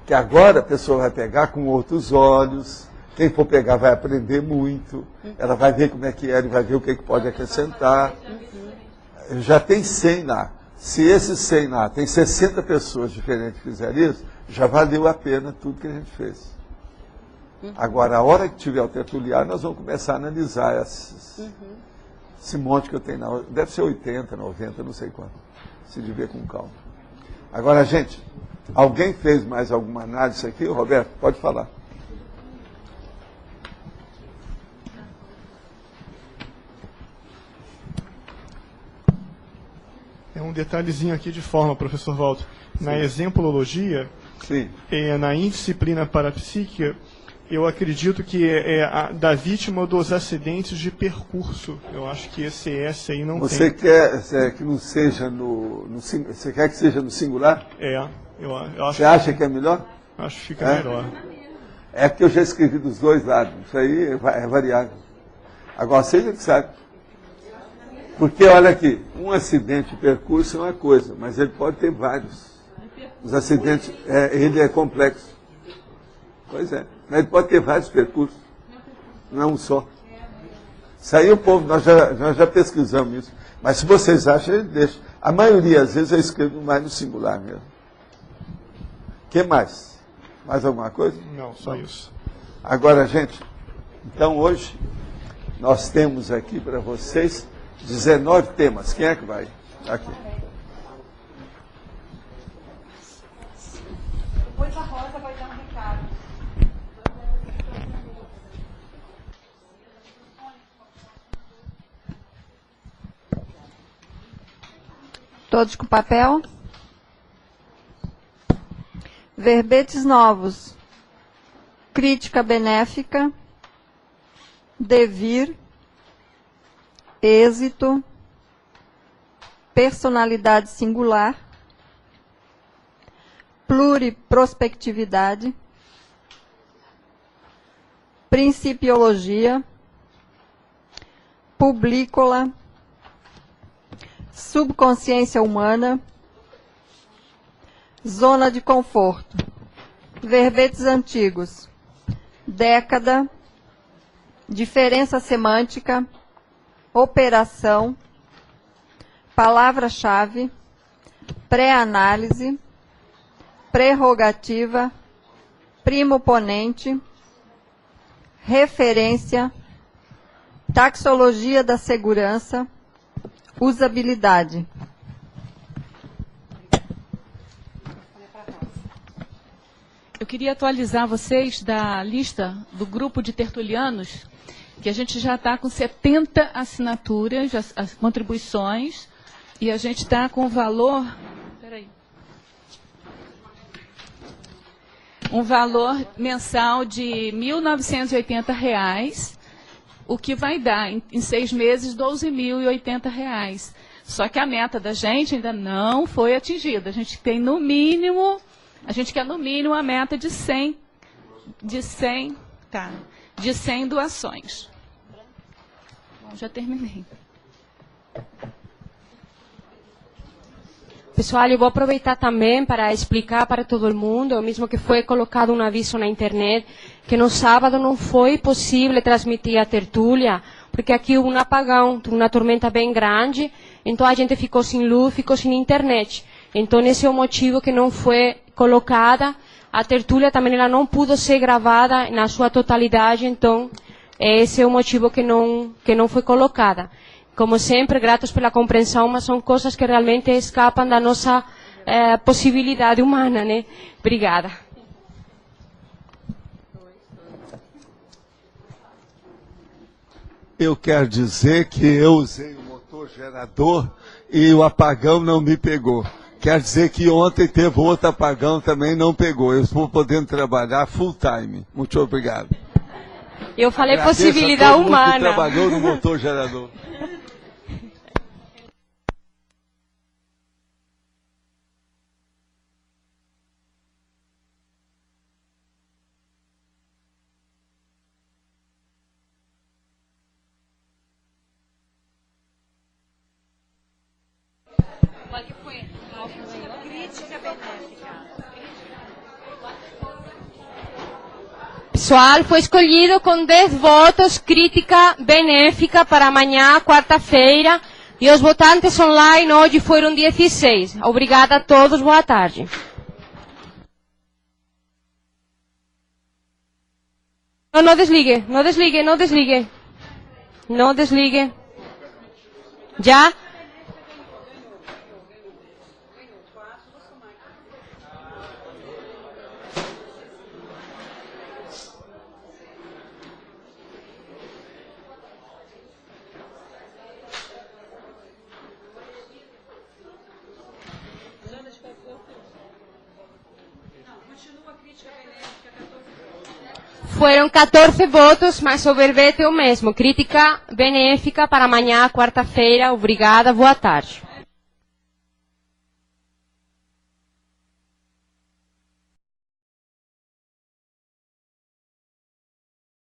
Que agora a pessoa vai pegar com outros olhos, quem for pegar vai aprender muito, ela vai ver como é que é, e vai ver o que pode acrescentar. Já tem 100 lá. Se esses 100 lá, tem 60 pessoas diferentes que fizeram isso, já valeu a pena tudo que a gente fez. Agora, a hora que tiver o tertuliário, nós vamos começar a analisar esse monte que eu tenho na... Deve ser 80, 90, não sei quanto. Se de ver com calma. Agora, gente, alguém fez mais alguma análise aqui? Roberto, pode falar. É um detalhezinho aqui de forma, professor Walter. Na exemplologia, na indisciplina parapsíquica, eu acredito que é da vítima dos acidentes de percurso. Eu acho que esse S aí não Você tem. quer que não seja você quer que seja no singular? Eu acho. Você acha que é melhor? Acho que fica melhor. É porque eu já escrevi dos dois lados. Isso aí é variável. Agora, seja que sabe. Porque, olha aqui, um acidente de percurso é uma coisa, mas ele pode ter vários. Os acidentes, ele é complexo. Pois é, mas ele pode ter vários percursos, não é um só. Isso aí o povo, nós já pesquisamos isso. Mas se vocês acham, ele deixa. A maioria, às vezes, eu escrevo mais no singular mesmo. O que mais? Mais alguma coisa? Não, só isso. Agora, gente, então hoje, nós temos aqui para vocês 19 temas. Quem é que vai? Aqui. Depois a Rosa vai dar um recado. Todos com papel? Verbetes novos. Crítica benéfica. Devir. Êxito, personalidade singular, pluriprospectividade, principiologia, publicola, subconsciência humana, zona de conforto, verbetes antigos, década, diferença semântica, operação, palavra-chave, pré-análise, prerrogativa, primo-ponente, referência, taxologia da segurança, usabilidade. Eu queria atualizar vocês da lista do grupo de tertulianos, que a gente já está com 70 assinaturas, as contribuições, e a gente está com o valor... Peraí. um valor mensal de R$ 1.980, o que vai dar, em 6 meses, R$ 12.080. Só que a meta da gente ainda não foi atingida. A gente tem no mínimo, a gente quer no mínimo a meta de 100 doações. Bom, já terminei. Pessoal, eu vou aproveitar também para explicar para todo mundo, mesmo que foi colocado um aviso na internet, que no sábado não foi possível transmitir a tertúlia, porque aqui houve um apagão, uma tormenta bem grande, então a gente ficou sem luz, ficou sem internet. Então esse é o motivo que não foi colocada. A tertúlia também ela não pôde ser gravada na sua totalidade, então esse é o motivo que não foi colocada. Como sempre, gratos pela compreensão, mas são coisas que realmente escapam da nossa possibilidade humana, né? Obrigada. Eu quero dizer que eu usei o motor gerador e o apagão não me pegou. Quer dizer que ontem teve outro apagão também não pegou. Eu estou podendo trabalhar full time. Muito obrigado. Eu falei possibilidade humana. Que trabalhou no motor gerador. Pessoal, foi escolhido com 10 votos, crítica benéfica para amanhã, quarta-feira, e os votantes online hoje foram 16. Obrigada a todos, boa tarde. Não desligue, não desligue, não desligue. Não desligue. Já? Foram 14 votos, mas o verbete é o mesmo. Crítica benéfica para amanhã, quarta-feira. Obrigada, boa tarde.